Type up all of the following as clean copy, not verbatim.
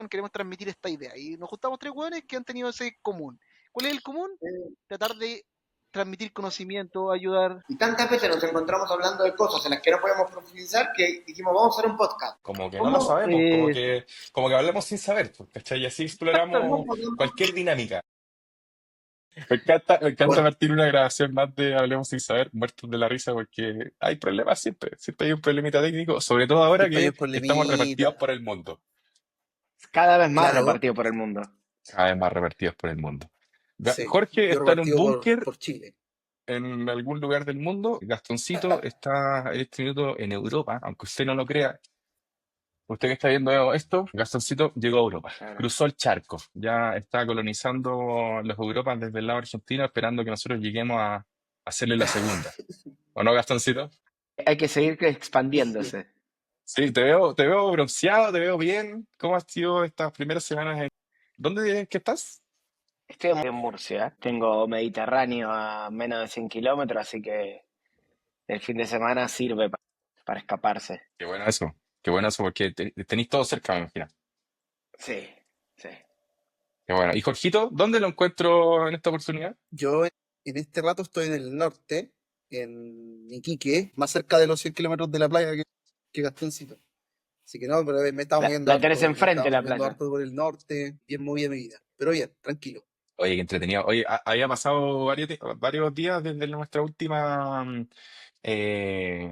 queremos transmitir esta idea. Y nos juntamos tres hueones que han tenido ese común. ¿Cuál es el común? Tratar de transmitir conocimiento, ayudar. Y tantas veces nos encontramos hablando de cosas en las que no podemos profundizar que dijimos, vamos a hacer un podcast. Como que no lo ¿Cómo? sabemos, como que hablamos sin saber, pues, ¿cachai? Y así Exactamente. exploramos cualquier dinámica. Me encanta Bueno, partir una grabación más de Hablemos sin saber, muertos de la risa, porque hay problemas siempre, siempre hay un problemita técnico, sobre todo ahora siempre hay que un estamos repartidos problemita. por el mundo, Cada vez más Claro, repartido por el mundo. cada vez más repartidos por el mundo. sí. Jorge Yo está en un repartido búnker por Chile. en algún lugar del mundo, Gastoncito está en este minuto en Europa, aunque usted no lo crea. Usted que está viendo esto, Gastoncito llegó a Europa, Claro. cruzó el charco, ya está colonizando las Europas desde el lado argentino, esperando que nosotros lleguemos a hacerle la segunda. ¿O no, Gastoncito? Hay que seguir expandiéndose. Sí, te veo bronceado, te veo bien. ¿Cómo has sido estas primeras semanas ¿Dónde dices que estás? Estoy en Murcia, tengo Mediterráneo a menos de 100 kilómetros, así que el fin de semana sirve para escaparse. Qué bueno eso, porque tenéis todo cerca, me imagino. Sí, sí. Qué bueno. ¿Y Jorgito, dónde lo encuentro en esta oportunidad? Yo en este rato estoy en el norte, en Iquique, más cerca de los 100 kilómetros de la playa que Gastoncito. Así que no, pero me estaba moviendo La tenés harto, me enfrente estaba la moviendo playa. harto por el norte, bien movida mi vida. Pero bien, tranquilo. Oye, qué entretenido. Oye, había pasado varios días desde nuestra última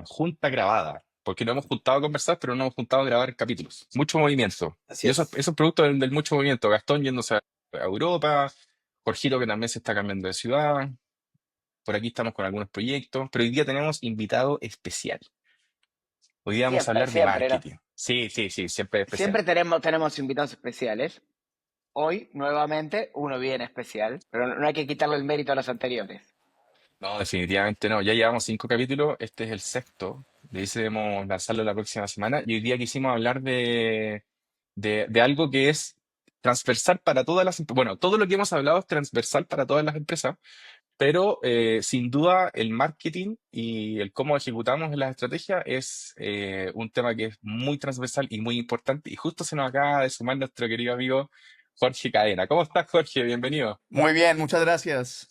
junta grabada, porque nos hemos juntado a conversar, pero no hemos juntado a grabar capítulos. Mucho movimiento. Así Y eso es es. producto del mucho movimiento. Gastón yéndose a Europa, Jorgito que también se está cambiando de ciudad. Por aquí estamos con algunos proyectos, pero hoy día tenemos invitado especial. Hoy día vamos a Siempre, hablar de siempre, ¿no? marketing. Sí, sí, sí, siempre especial. Siempre tenemos invitados especiales. Hoy, nuevamente, uno bien especial, pero no hay que quitarle el mérito a los anteriores. No, definitivamente no. Ya llevamos 5 capítulos, este es el sexto. Decidimos lanzarlo la próxima semana y hoy día quisimos hablar de algo que es transversal para todas las empresas. Bueno, todo lo que hemos hablado es transversal para todas las empresas, pero sin duda el marketing y el cómo ejecutamos las estrategias es un tema que es muy transversal y muy importante. Y justo se nos acaba de sumar nuestro querido amigo Jorge Cadena. ¿Cómo estás, Jorge? Bienvenido. Muy bien, muchas gracias.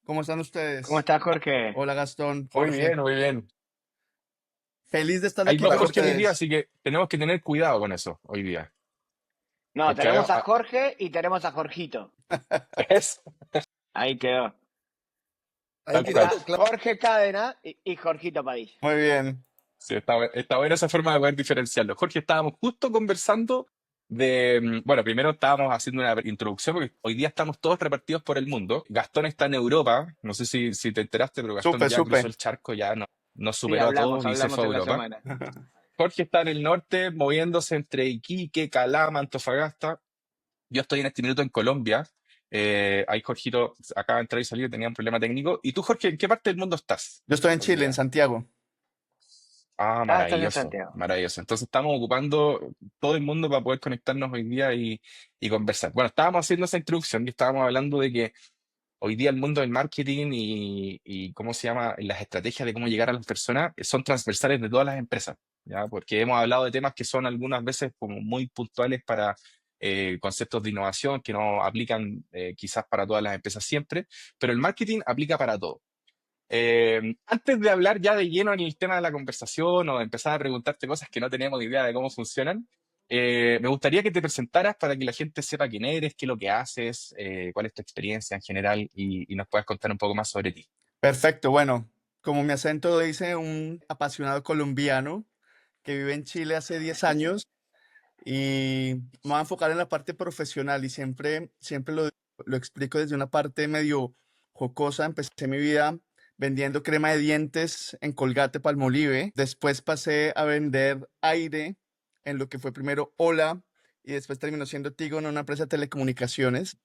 ¿Cómo están ¿Cómo ustedes? estás, Jorge? Hola Gastón, Muy Jorge. bien, muy bien. Feliz de estar Hay aquí dos con Jorge hoy día, ustedes. así que tenemos que tener cuidado con eso hoy día. No, Porque tenemos a Jorge y tenemos a Jorgito. es Ahí quedó. Ahí tal quedó, cual. Está claro. Jorge Cadena y Jorgito Padilla. Muy bien. Sí, está buena esa forma de poder diferenciarlo. Jorge, estábamos justo conversando bueno, primero estábamos haciendo una introducción porque hoy día estamos todos repartidos por el mundo. Gastón está en Europa, no sé si te enteraste, pero Gastón ya cruzó Supe. el charco, ya nos Sí, superó a todos y se hablamos fue a en la Europa. semana. Jorge está en el norte, moviéndose entre Iquique, Calama, Antofagasta. Yo estoy en este minuto en Colombia. Ahí Jorgito acaba de entrar y salir, tenía un problema técnico. ¿Y tú, Jorge, en qué parte del mundo estás Yo estoy en hoy Chile, en día? Santiago. Ah, Estás en maravilloso, Santiago. maravilloso. Entonces estamos ocupando todo el mundo para poder conectarnos hoy día y conversar. Bueno, estábamos haciendo esa introducción y estábamos hablando de que hoy día el mundo del marketing y cómo se llama, y las estrategias de cómo llegar a las personas son transversales de todas las empresas, ¿ya? Porque hemos hablado de temas que son algunas veces como muy puntuales para conceptos de innovación que no aplican quizás para todas las empresas siempre, pero el marketing aplica para todo. Antes de hablar ya de lleno en el tema de la conversación o de empezar a preguntarte cosas que no tenemos idea de cómo funcionan, me gustaría que te presentaras para que la gente sepa quién eres, qué es lo que haces, cuál es tu experiencia en general y nos puedas contar un poco más sobre ti. Perfecto, bueno, como mi acento lo dice, un apasionado colombiano que vive en Chile hace 10 años y me voy a enfocar en la parte profesional y siempre lo explico desde una parte medio jocosa. Empecé mi vida vendiendo crema de dientes en Colgate Palmolive, después pasé a vender aire en lo que fue primero Hola y después terminó siendo Tigo en una empresa de telecomunicaciones.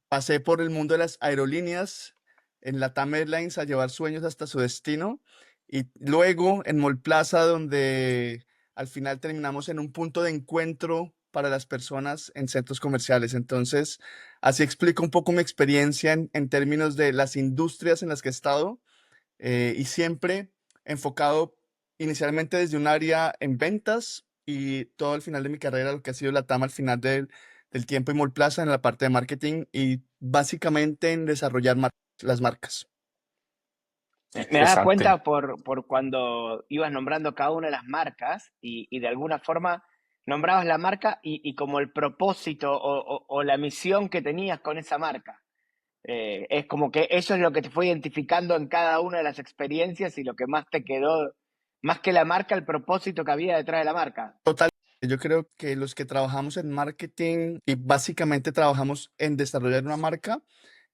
Pasé por el mundo de las aerolíneas en Latam Airlines a llevar sueños hasta su destino y luego en Mallplaza donde al final terminamos en un punto de encuentro para las personas en centros comerciales. Entonces, así explico un poco mi experiencia en términos de las industrias en las que he estado y siempre enfocado inicialmente desde un área en ventas y todo al final de mi carrera, lo que ha sido la TAM al final del tiempo y Mallplaza en la parte de marketing y básicamente en desarrollar las marcas. Me das Interesante. cuenta por cuando ibas nombrando cada una de las marcas y de alguna forma nombrabas la marca y como el propósito o la misión que tenías con esa marca. Es como que eso es lo que te fue identificando en cada una de las experiencias y lo que más te quedó, más que la marca, el propósito que había detrás de la marca. Total. Yo creo que los que trabajamos en marketing y básicamente trabajamos en desarrollar una marca,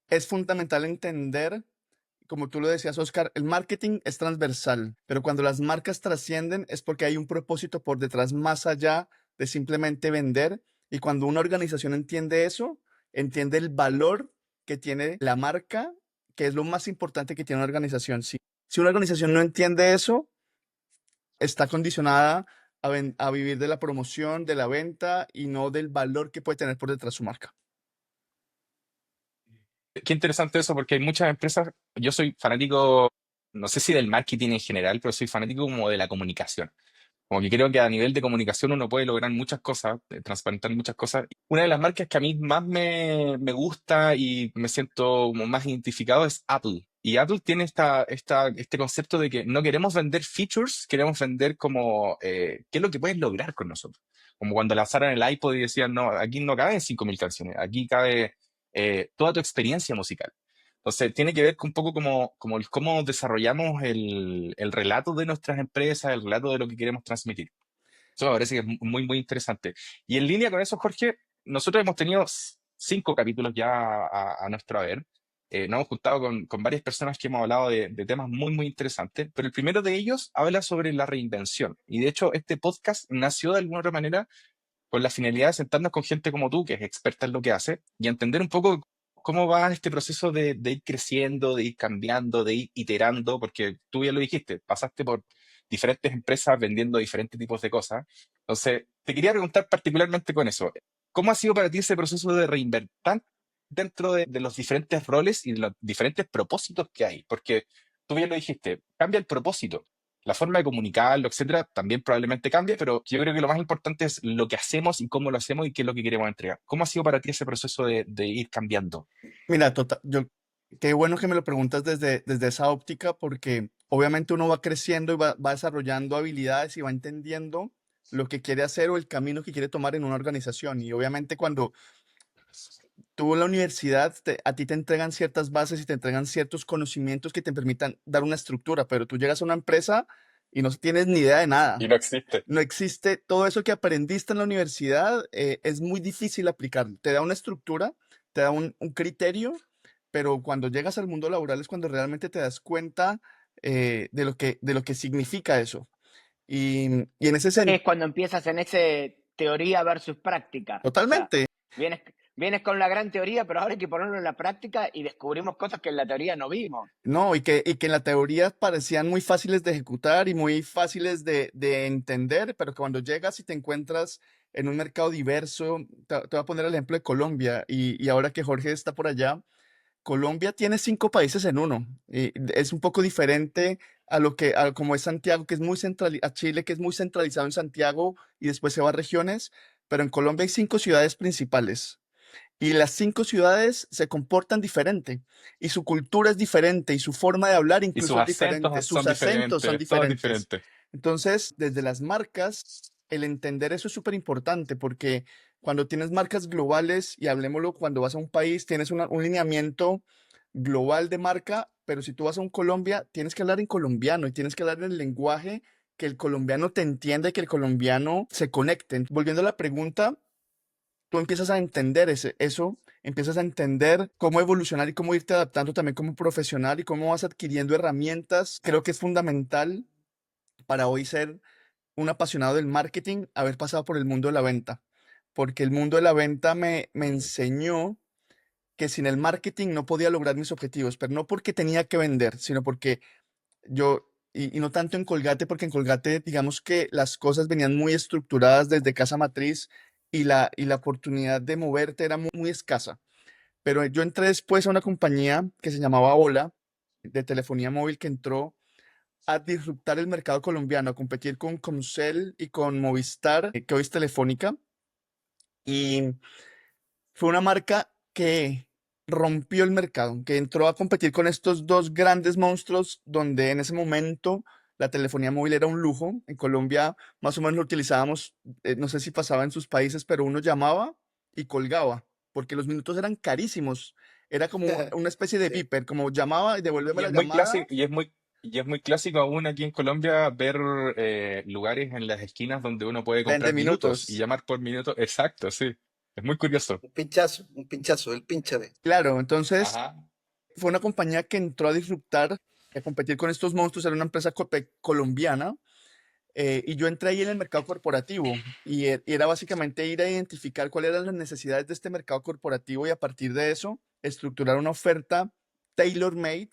es fundamental entender, como tú lo decías, Oscar, el marketing es transversal, pero cuando las marcas trascienden es porque hay un propósito por detrás más allá de simplemente vender. Y cuando una organización entiende eso, entiende el valor que tiene la marca, que es lo más importante que tiene una organización. Si una organización no entiende eso, está condicionada a vivir de la promoción, de la venta y no del valor que puede tener por detrás su marca. Qué interesante eso, porque hay muchas empresas, yo soy fanático, no sé si del marketing en general, pero soy fanático como de la comunicación. Como que creo que a nivel de comunicación uno puede lograr muchas cosas, transparentar muchas cosas. Una de las marcas que a mí más me gusta y me siento como más identificado es Apple. Y Apple tiene este concepto de que no queremos vender features, queremos vender como qué es lo que puedes lograr con nosotros. Como cuando lanzaron el iPod y decían, no, aquí no caben 5.000 canciones, aquí cabe toda tu experiencia musical. Entonces, tiene que ver con un poco como cómo desarrollamos el relato de nuestras empresas, el relato de lo que queremos transmitir. Eso me parece que es muy, muy interesante. Y en línea con eso, Jorge, nosotros hemos tenido 5 capítulos ya a nuestro haber. Nos hemos juntado con varias personas que hemos hablado de temas muy, muy interesantes, pero el primero de ellos habla sobre la reinvención. Y de hecho, este podcast nació de alguna otra manera con la finalidad de sentarnos con gente como tú, que es experta en lo que hace, y entender un poco cómo va este proceso de ir creciendo, de ir cambiando, de ir iterando, porque tú ya lo dijiste, pasaste por diferentes empresas vendiendo diferentes tipos de cosas. Entonces, te quería preguntar particularmente con eso, ¿cómo ha sido para ti ese proceso de reinventar dentro de los diferentes roles y de los diferentes propósitos que hay? Porque tú bien lo dijiste, cambia el propósito. La forma de comunicarlo, etcétera, también probablemente cambie, pero yo creo que lo más importante es lo que hacemos y cómo lo hacemos y qué es lo que queremos entregar. ¿Cómo ha sido para ti ese proceso de ir cambiando? Mira, qué bueno que me lo preguntas desde esa óptica, porque obviamente uno va creciendo y va desarrollando habilidades y va entendiendo lo que quiere hacer o el camino que quiere tomar en una organización. Y obviamente cuando tú en la universidad, a ti te entregan ciertas bases y te entregan ciertos conocimientos que te permitan dar una estructura, pero tú llegas a una empresa y no tienes ni idea de nada. Y no existe. No existe todo eso que aprendiste en la universidad, es muy difícil aplicarlo. Te da una estructura, te da un criterio, pero cuando llegas al mundo laboral es cuando realmente te das cuenta de lo que significa eso. Y en ese sentido, Es cuando empiezas en ese teoría versus práctica. O sea, totalmente. vienes con la gran teoría, pero ahora hay que ponerlo en la práctica y descubrimos cosas que en la teoría no vimos. No, y que en la teoría parecían muy fáciles de ejecutar y muy fáciles de entender, pero que cuando llegas y te encuentras en un mercado diverso, te voy a poner el ejemplo de Colombia, y ahora que Jorge está por allá, Colombia tiene 5 países en uno. Y es un poco diferente a como es Santiago, que es muy central, a Chile, que es muy centralizado en Santiago y después se va a regiones, pero en Colombia hay 5 ciudades principales. Y las 5 ciudades se comportan diferente, y su cultura es diferente, y su forma de hablar Y sus incluso es diferente, acentos son sus acentos son diferentes, todo es diferentes. diferente. Entonces, desde las marcas, el entender eso es súper importante, porque cuando tienes marcas globales, y hablemoslo, cuando vas a un país, tienes un lineamiento global de marca, pero si tú vas a un Colombia, tienes que hablar en colombiano y tienes que hablar en el lenguaje que el colombiano te entienda y que el colombiano se conecte. Volviendo a la pregunta, tú empiezas a entender eso, empiezas a entender cómo evolucionar y cómo irte adaptando también como profesional y cómo vas adquiriendo herramientas. Creo que es fundamental para hoy ser un apasionado del marketing, haber pasado por el mundo de la venta, porque el mundo de la venta me enseñó que sin el marketing no podía lograr mis objetivos, pero no porque tenía que vender, sino porque y no tanto en Colgate, porque en Colgate, digamos que las cosas venían muy estructuradas desde casa matriz, y la oportunidad de moverte era muy, muy escasa. Pero yo entré después a una compañía que se llamaba Hola, de telefonía móvil, que entró a disruptar el mercado colombiano, a competir con Comcel y con Movistar, que hoy es Telefónica. Y fue una marca que rompió el mercado, que entró a competir con estos dos grandes monstruos, donde en ese momento la telefonía móvil era un lujo. En Colombia más o menos lo utilizábamos, no sé si pasaba en sus países, pero uno llamaba y colgaba, porque los minutos eran carísimos. Era como una especie de Sí. beeper, como llamaba y devuélveme Y la es muy llamada, clásico, y es muy clásico aún aquí en Colombia ver lugares en las esquinas donde uno puede vende comprar minutos y minutos. llamar por minuto. Exacto, sí. Es muy curioso. Un pinchazo, el pínchame. Claro, entonces Ajá. fue una compañía que entró a disruptar, a competir con estos monstruos, era una empresa colombiana. Y yo entré ahí en el mercado corporativo y era básicamente ir a identificar cuáles eran las necesidades de este mercado corporativo y a partir de eso estructurar una oferta tailor-made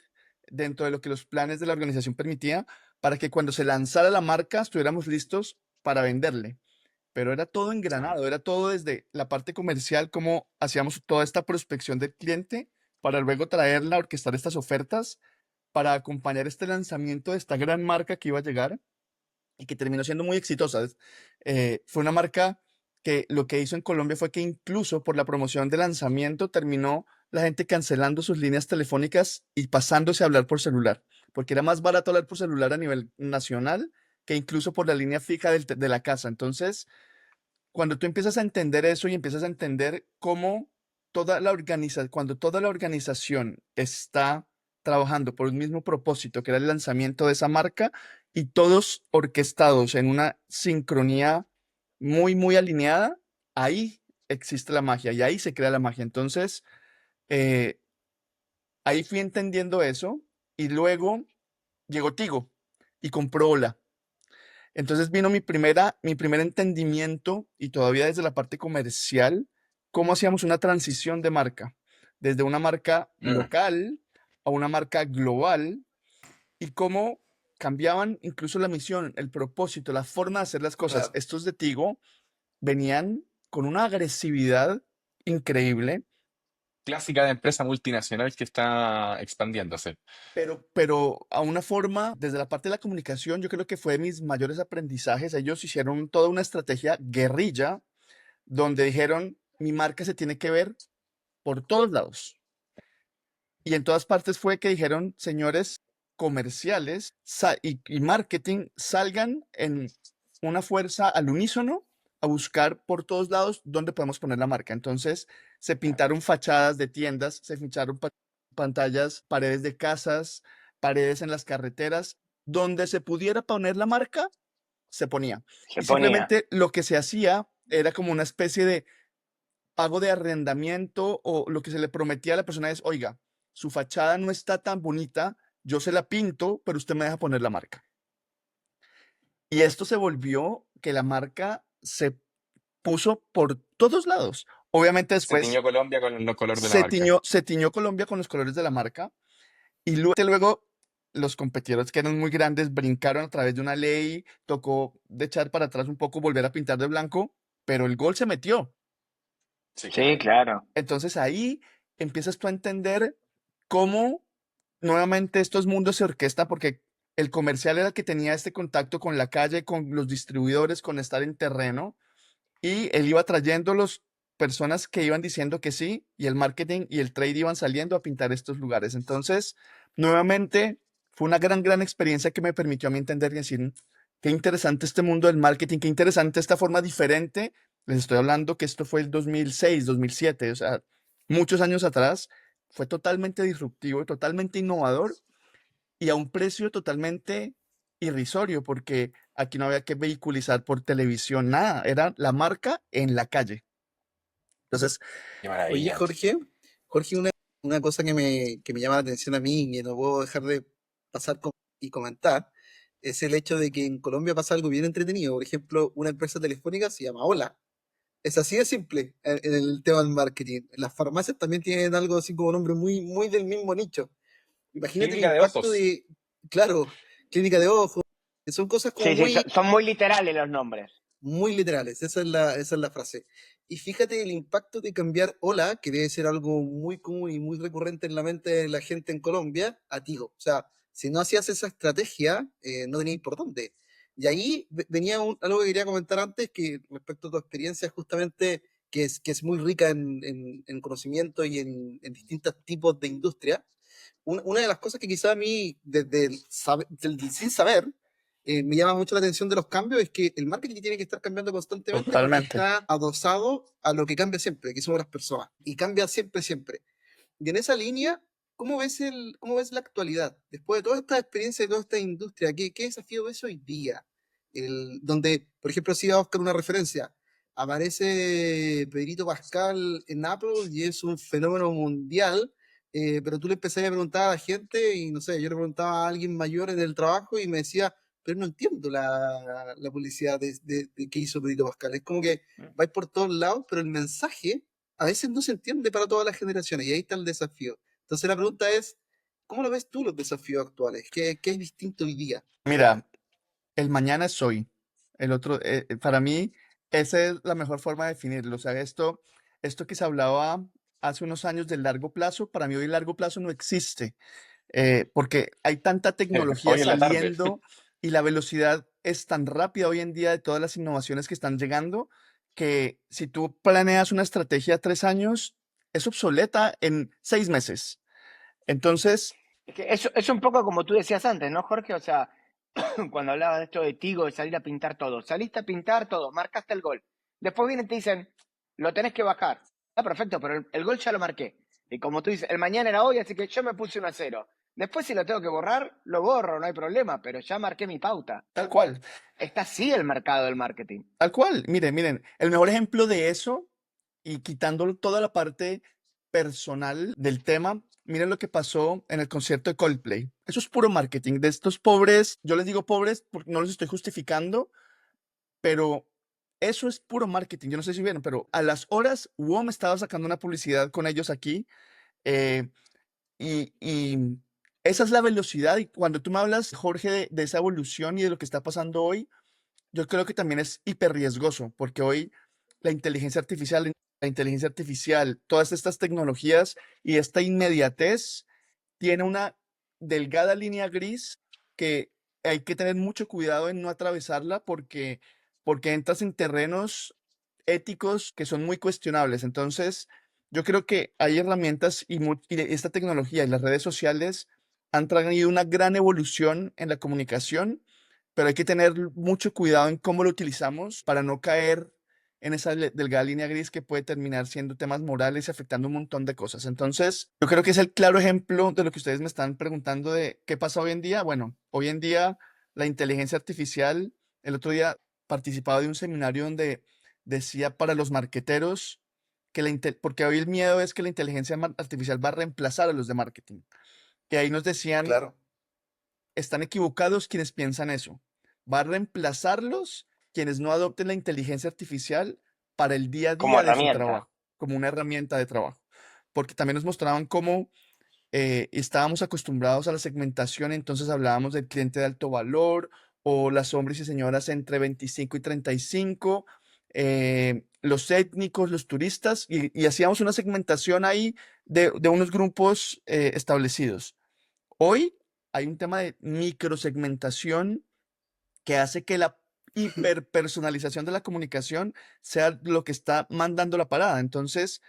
dentro de lo que los planes de la organización permitía para que cuando se lanzara la marca estuviéramos listos para venderle. Pero era todo engranado, era todo desde la parte comercial, cómo hacíamos toda esta prospección del cliente para luego traerla, orquestar estas ofertas para acompañar este lanzamiento de esta gran marca que iba a llegar y que terminó siendo muy exitosa. Fue una marca que lo que hizo en Colombia fue que incluso por la promoción de lanzamiento terminó la gente cancelando sus líneas telefónicas y pasándose a hablar por celular, porque era más barato hablar por celular a nivel nacional que incluso por la línea fija de la casa. Entonces, cuando tú empiezas a entender eso y empiezas a entender cómo cuando toda la organización está trabajando por un mismo propósito, que era el lanzamiento de esa marca, y todos orquestados en una sincronía muy, muy alineada, ahí existe la magia y ahí se crea la magia. Entonces, eh, ahí fui entendiendo eso y luego llegó Tigo y compró Ola. Entonces vino mi primer entendimiento y todavía desde la parte comercial, cómo hacíamos una transición de marca, desde una marca local a una marca global y cómo cambiaban incluso la misión, el propósito, la forma de hacer las cosas. Claro. Estos de Tigo venían con una agresividad increíble, Clásica de empresa multinacional que está expandiéndose. pero a una forma, desde la parte de la comunicación, yo creo que fue de mis mayores aprendizajes. Ellos hicieron toda una estrategia guerrilla donde dijeron, mi marca se tiene que ver por todos lados. Y en todas partes fue que dijeron, señores comerciales y marketing, salgan en una fuerza al unísono a buscar por todos lados dónde podemos poner la marca. Entonces se pintaron fachadas de tiendas, se pintaron pantallas, paredes de casas, paredes en las carreteras, donde se pudiera poner la marca, se ponía. Se Y ponía. simplemente lo que se hacía era como una especie de pago de arrendamiento o lo que se le prometía a la persona es, oiga, su fachada no está tan bonita, yo se la pinto, pero usted me deja poner la marca. Y esto se volvió que la marca se puso por todos lados. Obviamente Se después tiñó Colombia con el color de la marca. se tiñó Colombia con los colores de la marca y luego los competidores que eran muy grandes brincaron a través de una ley, tocó de echar para atrás un poco, volver a pintar de blanco, pero el gol se metió. Sí, Sí, claro. claro. Entonces ahí empiezas tú a entender cómo nuevamente estos mundos se orquestan porque el comercial era el que tenía este contacto con la calle, con los distribuidores, con estar en terreno y él iba trayendo los personas que iban diciendo que sí y el marketing y el trade iban saliendo a pintar estos lugares. Entonces, nuevamente fue una gran experiencia que me permitió a mí entender y decir, qué interesante este mundo del marketing, qué interesante esta forma diferente. Les estoy hablando que esto fue el 2006, 2007, o sea, muchos años atrás. Fue totalmente disruptivo, totalmente innovador y a un precio totalmente irrisorio, porque aquí no había que vehiculizar por televisión, nada, era la marca en la calle. Entonces, Qué Oye, maravilla. Jorge, una cosa que me llama la atención a mí y que no puedo dejar de pasar y comentar, es el hecho de que en Colombia pasa algo bien entretenido. Por ejemplo, una empresa telefónica se llama Hola. Es así de simple en el tema del marketing. Las farmacias también tienen algo así como nombre muy del mismo nicho. Imagínate el Clínica de impacto ojos. de, claro, clínica de ojos, que son cosas como Sí, sí, son muy literales los nombres. muy literales, esa es la frase. Y fíjate el impacto de cambiar hola, que debe ser algo muy común y muy recurrente en la mente de la gente en Colombia, a Tigo. O sea, Si no hacías esa estrategia, no tenías por dónde. Y ahí venía algo que quería comentar antes, que respecto a tu experiencia justamente, que es muy rica en conocimiento y en distintos tipos de industria. Una de las cosas que quizá a mí, sin saber, me llama mucho la atención de los cambios, es que el marketing tiene que estar cambiando constantemente porque Totalmente. está adosado a lo que cambia siempre, que somos las personas. Y cambia siempre, siempre. Y en esa línea, cómo ves la actualidad? Después de toda esta experiencia y toda esta industria, ¿qué desafío ves hoy día? Donde, por ejemplo, si iba a buscar una referencia, aparece Pedrito Pascal en Apple y es un fenómeno mundial, pero tú le empezás a preguntar a la gente y no sé, yo le preguntaba a alguien mayor en el trabajo y me decía, pero no entiendo la publicidad de que hizo Pedrito Pascal. Es como que vais por todos lados, pero el mensaje a veces no se entiende para todas las generaciones y ahí está el desafío. Entonces la pregunta es, ¿cómo lo ves tú los desafíos actuales? ¿Qué es distinto hoy día? Mira, el mañana es hoy. El otro, para mí, esa es la mejor forma de definirlo. O sea, esto que se hablaba hace unos años del largo plazo, para mí hoy el largo plazo no existe, porque hay tanta tecnología Hoy en la tarde. saliendo y la velocidad es tan rápida hoy en día de todas las innovaciones que están llegando, que si tú planeas una estrategia a 3 años, es obsoleta en 6 meses. Entonces, Es que eso es un poco como tú decías antes, ¿no, Jorge? O sea, cuando hablaba de esto de Tigo, de salir a pintar todo. Saliste a pintar todo, marcaste el gol. Después vienen y te dicen, lo tenés que bajar. Ah, perfecto, pero el gol ya lo marqué. Y como tú dices, el mañana era hoy, así que yo me puse 1-0. Después si lo tengo que borrar, lo borro, no hay problema, pero ya marqué mi pauta. tal cual. Está así el mercado del marketing. Tal cual, miren, el mejor ejemplo de eso, y quitando toda la parte personal del tema, miren lo que pasó en el concierto de Coldplay. Eso es puro marketing de estos pobres, yo les digo pobres porque no los estoy justificando, pero eso es puro marketing. Yo no sé si vieron, pero a las horas WOM estaba sacando una publicidad con ellos aquí, eh, y esa es la velocidad. Y cuando tú me hablas, Jorge, de esa evolución y de lo que está pasando hoy, yo creo que también es hiper riesgoso, porque hoy la inteligencia artificial, todas estas tecnologías y esta inmediatez tiene una delgada línea gris que hay que tener mucho cuidado en no atravesarla porque entras en terrenos éticos que son muy cuestionables. Entonces, yo creo que hay herramientas y esta tecnología y las redes sociales han traído una gran evolución en la comunicación, pero hay que tener mucho cuidado en cómo lo utilizamos para no caer en esa delgada línea gris que puede terminar siendo temas morales y afectando un montón de cosas. Entonces, yo creo que es el claro ejemplo de lo que ustedes me están preguntando de qué pasa hoy en día. Bueno, hoy en día la inteligencia artificial, el otro día participaba de un seminario donde decía para los marqueteros que porque hoy el miedo es que la inteligencia artificial va a reemplazar a los de marketing. Que ahí nos decían, Claro. están equivocados quienes piensan eso. Va a reemplazarlos quienes no adopten la inteligencia artificial para el día a Como día de su herramienta. trabajo, como una herramienta de trabajo. Porque también nos mostraban cómo estábamos acostumbrados a la segmentación, entonces hablábamos del cliente de alto valor o las hombres y señoras entre 25 y 35, los étnicos, los turistas, y hacíamos una segmentación ahí de unos grupos establecidos. Hoy hay un tema de microsegmentación que hace que la hiperpersonalización de la comunicación sea lo que está mandando la parada. Entonces,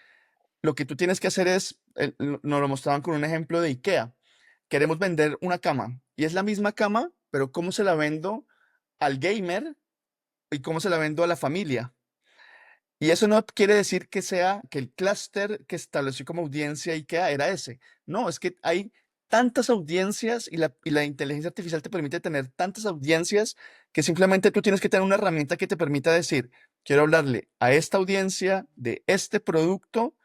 lo que tú tienes que hacer es, nos lo mostraban con un ejemplo de IKEA. Queremos vender una cama y es la misma cama, pero ¿cómo se la vendo al gamer y cómo se la vendo a la familia? Y eso no quiere decir que el clúster que estableció como audiencia IKEA era ese. No, es que hay tantas audiencias y la inteligencia artificial te permite tener tantas audiencias que simplemente tú tienes que tener una herramienta que te permita decir, quiero hablarle a esta audiencia de este producto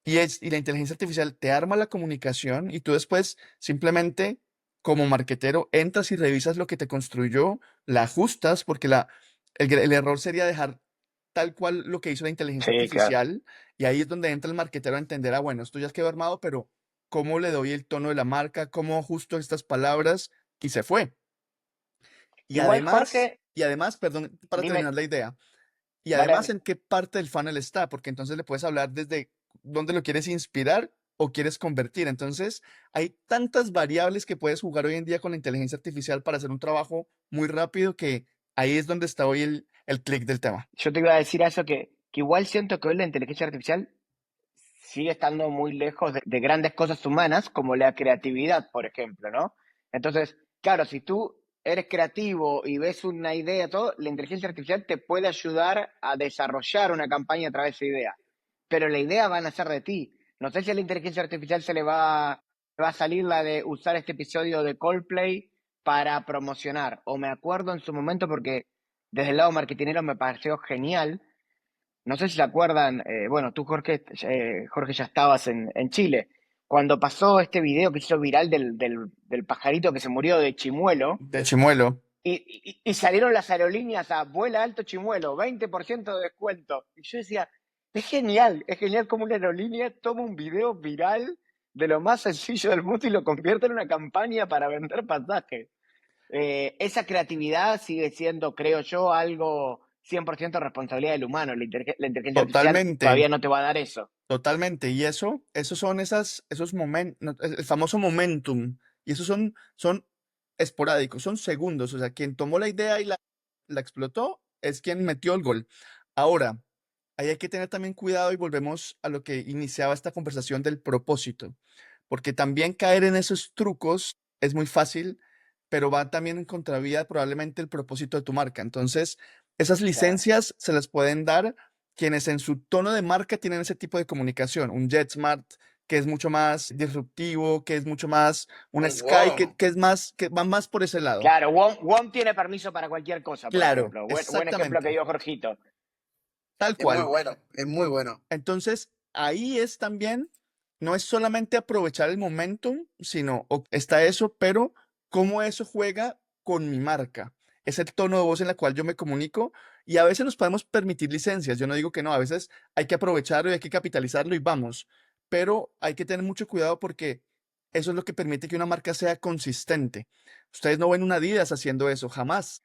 y la inteligencia artificial te arma la comunicación y tú después simplemente como marketero entras y revisas lo que te construyó, la ajustas, porque el error sería dejar tal cual lo que hizo la inteligencia Sí, claro. artificial, y ahí es donde entra el marketero a entender, bueno, esto ya quedó armado, pero ¿cómo le doy el tono de la marca? ¿Cómo ajusto estas palabras? Y se fue. Y Igual, además, Jorge, y además, perdón, para dime, terminar la idea, y dale, además dale. en qué parte del funnel está, porque entonces le puedes hablar desde dónde lo quieres inspirar o quieres convertir. Entonces, hay tantas variables que puedes jugar hoy en día con la inteligencia artificial para hacer un trabajo muy rápido que ahí es donde está hoy el clic del tema. Yo te iba a decir a eso que igual siento que hoy la inteligencia artificial sigue estando muy lejos de grandes cosas humanas, como la creatividad, por ejemplo, ¿no? Entonces, claro, si tú eres creativo y ves una idea, todo, la inteligencia artificial te puede ayudar a desarrollar una campaña a través de esa idea, pero la idea va a nacer de ti. No sé si a la inteligencia artificial va a salir la de usar este episodio de Coldplay para promocionar, o me acuerdo en su momento porque desde el lado marketinero me pareció genial. No sé si se acuerdan, bueno, tú Jorge ya estabas en Chile, cuando pasó este video que se hizo viral del pajarito que se murió de Chimuelo, De Chimuelo. y salieron las aerolíneas a vuela alto Chimuelo, 20% de descuento. Y yo decía, es genial cómo una aerolínea toma un video viral de lo más sencillo del mundo y lo convierte en una campaña para vender pasajes. Esa creatividad sigue siendo, creo yo, algo 100% responsabilidad del humano. La inteligencia artificial Totalmente, todavía no te va a dar eso. totalmente. Y esos son esos momentos, el famoso momentum. Y esos son esporádicos, son segundos. O sea, quien tomó la idea y la explotó es quien metió el gol. Ahora, ahí hay que tener también cuidado y volvemos a lo que iniciaba esta conversación del propósito, porque también caer en esos trucos es muy fácil, pero va también en contravía probablemente el propósito de tu marca. Entonces, esas Claro. licencias se las pueden dar quienes en su tono de marca tienen ese tipo de comunicación. Un JetSmart que es mucho más disruptivo, que es mucho más un Sky Wow. que es más, que va más por ese lado. Claro, WOM tiene permiso para cualquier cosa, por Claro, ejemplo. Buen ejemplo que exactamente, dio Jorgito. tal Es muy cual. bueno, es muy bueno. Entonces, ahí es también, no es solamente aprovechar el momentum, sino está eso, pero cómo eso juega con mi marca. Es el tono de voz en la cual yo me comunico y a veces nos podemos permitir licencias. Yo no digo que no, a veces hay que aprovecharlo y hay que capitalizarlo y vamos, pero hay que tener mucho cuidado porque eso es lo que permite que una marca sea consistente. Ustedes no ven una Adidas haciendo eso, jamás.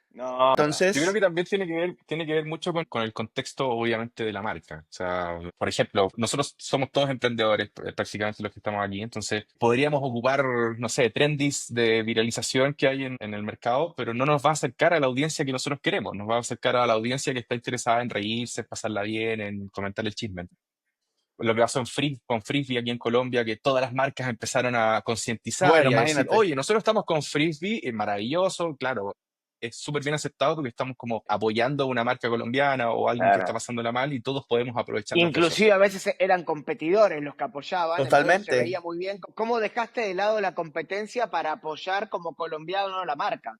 No, Yo creo Entonces, que también tiene que ver mucho con el contexto, obviamente, de la marca. O sea, por ejemplo, nosotros somos todos emprendedores, prácticamente los que estamos aquí, entonces podríamos ocupar, no sé, trendis de viralización que hay en el mercado, pero no nos va a acercar a la audiencia que nosotros queremos, nos va a acercar a la audiencia que está interesada en reírse, en pasarla bien, en comentar el chisme. Lo que pasó con Frisbee aquí en Colombia, que todas las marcas empezaron a concientizar bueno, y a decir, imagínate. oye, nosotros estamos con Frisbee, es maravilloso, claro, es súper bien aceptado porque estamos como apoyando a una marca colombiana o a alguien que está claro. pasándola mal y todos podemos aprovecharnos de eso. Inclusive a veces eran competidores los que apoyaban, entonces se Totalmente. veía muy bien cómo dejaste de lado la competencia para apoyar como colombiano la marca.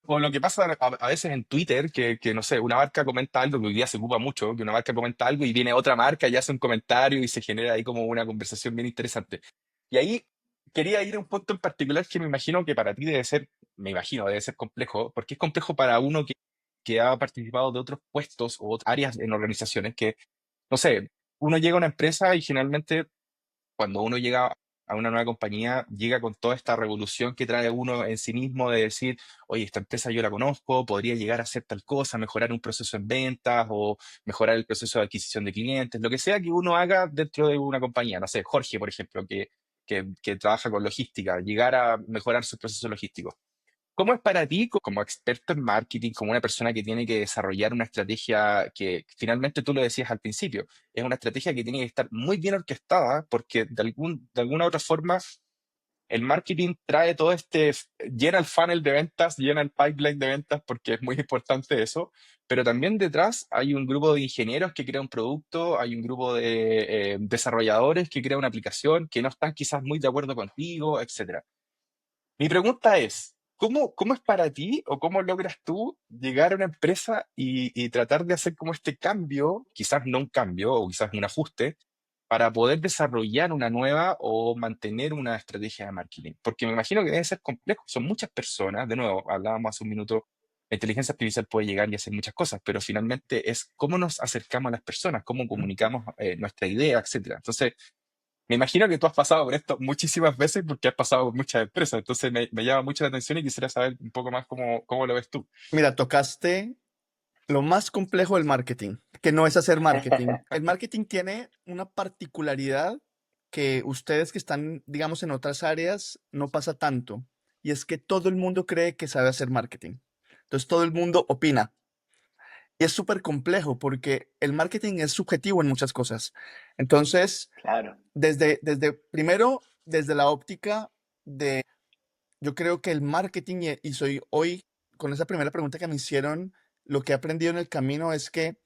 O lo que pasa a veces en Twitter, que, no sé, una marca comenta algo, que hoy día se ocupa mucho, que una marca comenta algo y viene otra marca y hace un comentario y se genera ahí como una conversación bien interesante. Y ahí quería ir a un punto en particular que me imagino que para ti debe ser, me imagino, debe ser complejo, porque es complejo para uno que ha participado de otros puestos o otras áreas en organizaciones que, no sé, uno llega a una empresa y generalmente cuando uno llega a una nueva compañía, llega con toda esta revolución que trae uno en sí mismo de decir, oye, esta empresa yo la conozco, podría llegar a hacer tal cosa, mejorar un proceso en ventas o mejorar el proceso de adquisición de clientes, lo que sea que uno haga dentro de una compañía. No sé, Jorge, por ejemplo, que trabaja con logística, llegar a mejorar su proceso logístico. ¿Cómo es para ti, como experto en marketing, como una persona que tiene que desarrollar una estrategia que finalmente tú lo decías al principio, es una estrategia que tiene que estar muy bien orquestada porque de alguna otra forma el marketing trae todo llena el funnel de ventas, llena el pipeline de ventas porque es muy importante eso, pero también detrás hay un grupo de ingenieros que crea un producto, hay un grupo de desarrolladores que crea una aplicación que no están quizás muy de acuerdo contigo, etcétera. Mi pregunta es, ¿cómo es para ti o cómo logras tú llegar a una empresa y tratar de hacer como este cambio, quizás no un cambio o quizás un ajuste, para poder desarrollar una nueva o mantener una estrategia de marketing? Porque me imagino que debe ser complejo, son muchas personas, de nuevo, hablábamos hace un minuto, la inteligencia artificial puede llegar y hacer muchas cosas, pero finalmente es cómo nos acercamos a las personas, cómo comunicamos nuestra idea, etcétera. Entonces, me imagino que tú has pasado por esto muchísimas veces porque has pasado por muchas empresas, entonces me llama mucho la atención y quisiera saber un poco más cómo lo ves tú. Mira, tocaste lo más complejo del marketing, que no es hacer marketing. El marketing tiene una particularidad que ustedes que están, digamos, en otras áreas, no pasa tanto. Y es que todo el mundo cree que sabe hacer marketing. Entonces todo el mundo opina. Y es súper complejo porque el marketing es subjetivo en muchas cosas. Entonces, Claro. primero, desde la óptica de, yo creo que el marketing, y soy hoy, con esa primera pregunta que me hicieron, lo que he aprendido en el camino es que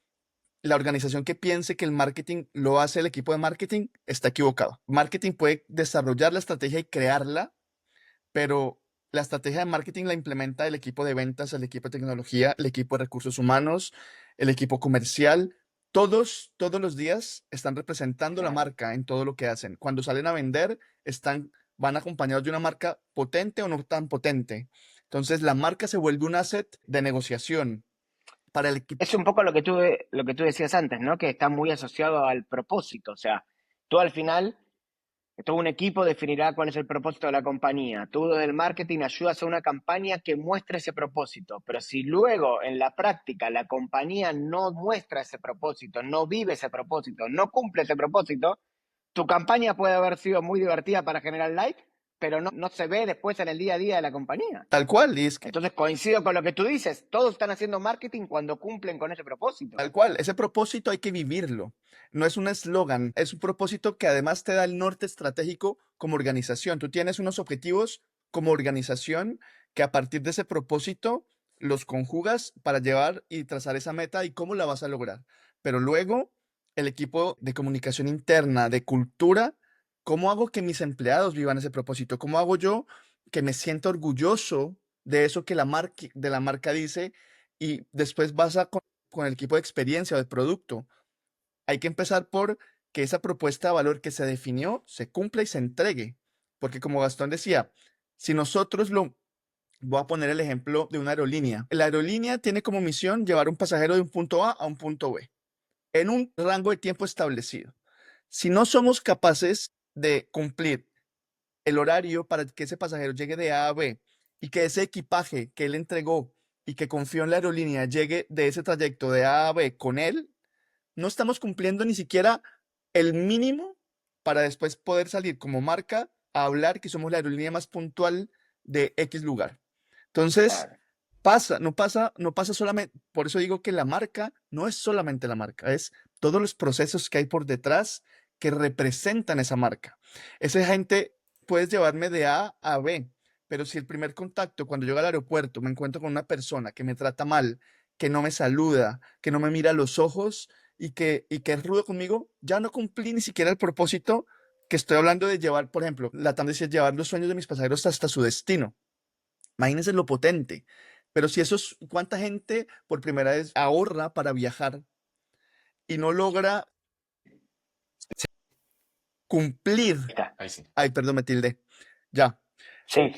la organización que piense que el marketing lo hace el equipo de marketing está equivocado. Marketing puede desarrollar la estrategia y crearla, pero la estrategia de marketing la implementa el equipo de ventas, el equipo de tecnología, el equipo de recursos humanos, el equipo comercial. Todos los días están representando la Claro. marca en todo lo que hacen. Cuando salen a vender, van acompañados de una marca potente o no tan potente. Entonces, la marca se vuelve un asset de negociación para el equipo. Es un poco lo que tú decías antes, ¿no? Que está muy asociado al propósito. O sea, tú al final, todo un equipo definirá cuál es el propósito de la compañía. Tú desde el marketing ayudas a una campaña que muestre ese propósito. Pero si luego en la práctica la compañía no muestra ese propósito, no vive ese propósito, no cumple ese propósito, tu campaña puede haber sido muy divertida para generar like, pero no se ve después en el día a día de la compañía. Tal cual, y es que Entonces coincido con lo que tú dices, todos están haciendo marketing cuando cumplen con ese propósito. tal cual, ese propósito hay que vivirlo. No es un eslogan, es un propósito que además te da el norte estratégico como organización. Tú tienes unos objetivos como organización que a partir de ese propósito los conjugas para llevar y trazar esa meta y cómo la vas a lograr. Pero luego, el equipo de comunicación interna, de cultura, ¿cómo hago que mis empleados vivan ese propósito? ¿Cómo hago yo que me sienta orgulloso de eso que de la marca dice? Y después vas con el equipo de experiencia o de producto. Hay que empezar por que esa propuesta de valor que se definió se cumpla y se entregue. Porque como Gastón decía, si nosotros voy a poner el ejemplo de una aerolínea. La aerolínea tiene como misión llevar un pasajero de un punto A un punto B en un rango de tiempo establecido. Si no somos capaces de cumplir el horario para que ese pasajero llegue de A a B y que ese equipaje que él entregó y que confió en la aerolínea llegue de ese trayecto de A a B con él, no estamos cumpliendo ni siquiera el mínimo para después poder salir como marca a hablar que somos la aerolínea más puntual de X lugar. Entonces, Claro. no pasa solamente, por eso digo que la marca no es solamente la marca, es todos los procesos que hay por detrás que representan esa marca. Esa gente puedes llevarme de A a B, pero si el primer contacto, cuando llego al aeropuerto, me encuentro con una persona que me trata mal, que no me saluda, que no me mira a los ojos y que es rudo conmigo, ya no cumplí ni siquiera el propósito que estoy hablando de llevar, por ejemplo, la TAM decía llevar los sueños de mis pasajeros hasta su destino. Imagínense lo potente. Pero si eso es, ¿cuánta gente por primera vez ahorra para viajar y no logra cumplir? Ahí está. Ahí sí, Ay, perdón, Matilde. Ya. Sí,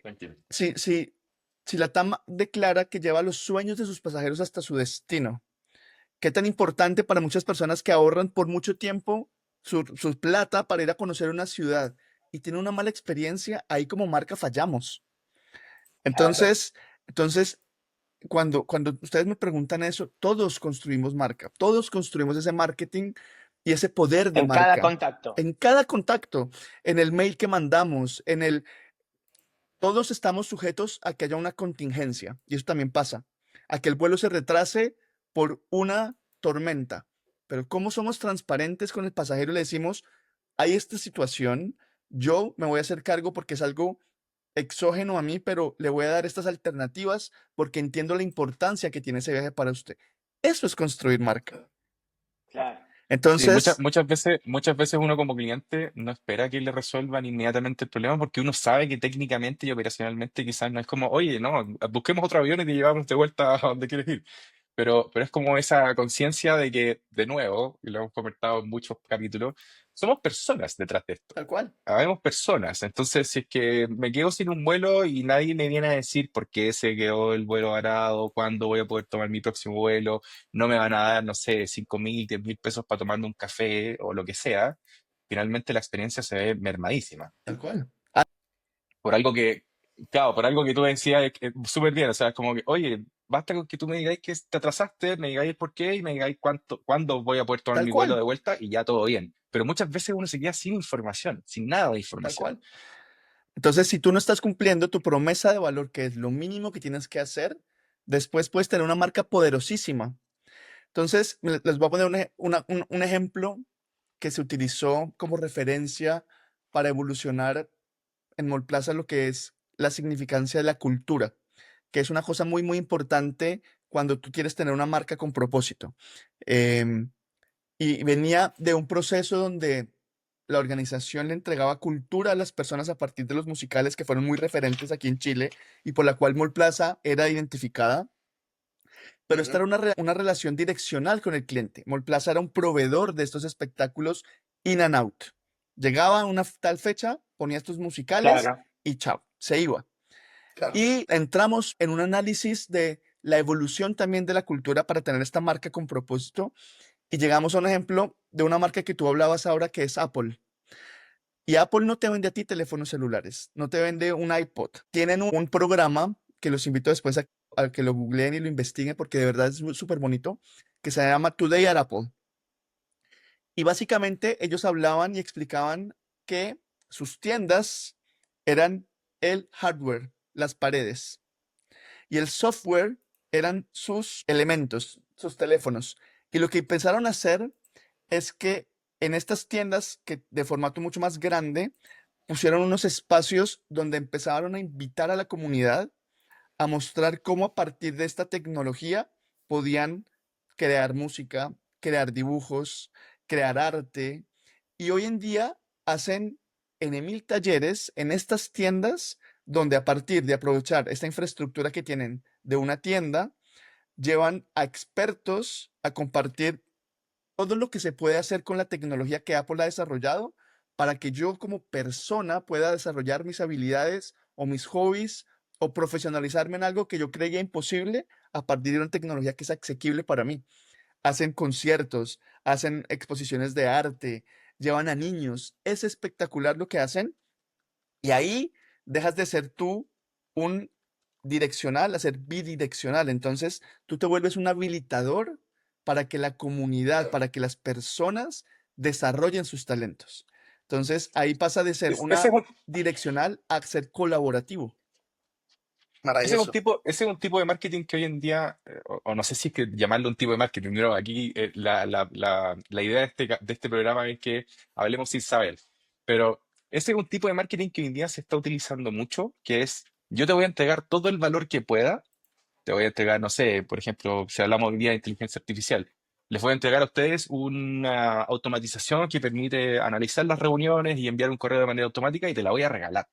tranquilo. Si la TAM declara que lleva los sueños de sus pasajeros hasta su destino, ¿qué tan importante para muchas personas que ahorran por mucho tiempo su plata para ir a conocer una ciudad y tienen una mala experiencia? Ahí como marca fallamos. claro. Entonces, cuando ustedes me preguntan eso, todos construimos marca, todos construimos ese marketing y ese poder de En cada marca contacto. en cada contacto, en el mail que mandamos, todos estamos sujetos a que haya una contingencia y eso también pasa, a que el vuelo se retrase por una tormenta. Pero ¿cómo somos transparentes con el pasajero y le decimos, hay esta situación, yo me voy a hacer cargo porque es algo exógeno a mí, pero le voy a dar estas alternativas porque entiendo la importancia que tiene ese viaje para usted? Eso es construir marca. Claro. Sí, muchas, Entonces, muchas veces uno como cliente no espera que le resuelvan inmediatamente el problema porque uno sabe que técnicamente y operacionalmente quizás no es como, oye, no, busquemos otro avión y te llevamos de vuelta a donde quieres ir. Pero es como esa conciencia de que, de nuevo, y lo hemos comentado en muchos capítulos, somos personas detrás de esto. tal cual, Habemos personas. Entonces, si es que me quedo sin un vuelo y nadie me viene a decir por qué se quedó el vuelo varado, cuándo voy a poder tomar mi próximo vuelo, no me van a dar, no sé, 5.000, 10.000 pesos para tomarme un café o lo que sea, finalmente la experiencia se ve mermadísima. tal cual. Por algo que, claro, por algo que tú decías súper bien. O sea, es como que, oye, basta con que tú me digáis que te atrasaste, me digáis por qué y me digáis cuándo voy a poder tomar Tal mi vuelo cual. de vuelta y ya todo bien. pero muchas veces uno se queda sin información, sin nada de Tal información. cual. Entonces, si tú no estás cumpliendo tu promesa de valor, que es lo mínimo que tienes que hacer, después puedes tener una marca poderosísima. Entonces, les voy a poner un ejemplo que se utilizó como referencia para evolucionar en Mallplaza lo que es la significancia de la cultura, que es una cosa muy, muy importante cuando tú quieres tener una marca con propósito. Em, y venía de un proceso donde la organización le entregaba cultura a las personas a partir de los musicales que fueron muy referentes aquí en Chile y por la cual Mallplaza era identificada, pero esta era una relación direccional con el cliente. Mallplaza era un proveedor de estos espectáculos in and out. Llegaba a una tal fecha, ponía estos musicales Claro. y chao, se iba. Y entramos en un análisis de la evolución también de la cultura para tener esta marca con propósito y llegamos a un ejemplo de una marca que tú hablabas ahora que es Apple. Y Apple no te vende a ti teléfonos celulares, no te vende un iPod. Tienen un programa que los invito después a que lo googleen y lo investiguen porque de verdad es súper bonito, que se llama Today at Apple. Y básicamente ellos hablaban y explicaban que sus tiendas eran el hardware, las paredes, y el software eran sus elementos, sus teléfonos. Y lo que empezaron a hacer es que en estas tiendas que de formato mucho más grande pusieron unos espacios donde empezaron a invitar a la comunidad a mostrar cómo a partir de esta tecnología podían crear música, crear dibujos, crear arte. Y hoy en día hacen en talleres en estas tiendas donde a partir de aprovechar esta infraestructura que tienen de una tienda, llevan a expertos a compartir todo lo que se puede hacer con la tecnología que Apple ha desarrollado para que yo como persona pueda desarrollar mis habilidades o mis hobbies o profesionalizarme en algo que yo creía imposible a partir de una tecnología que es asequible para mí. Hacen conciertos, hacen exposiciones de arte, llevan a niños. Es espectacular lo que hacen y ahí dejas de ser tú un direccional a ser bidireccional. Entonces, tú te vuelves un habilitador para que la comunidad, para que las personas desarrollen sus talentos. Entonces, ahí pasa de ser Ese una es un, direccional a ser colaborativo. Maravilloso. ese es un tipo de marketing que hoy en día, o no sé si es que llamarlo un tipo de marketing, pero aquí la idea de este programa es que hablemos sin saber. Pero ese es un tipo de marketing que hoy en día se está utilizando mucho, que es, yo te voy a entregar todo el valor que pueda, te voy a entregar, no sé, por ejemplo, si hablamos hoy día de inteligencia artificial, les voy a entregar a ustedes una automatización que permite analizar las reuniones y enviar un correo de manera automática y te la voy a regalar.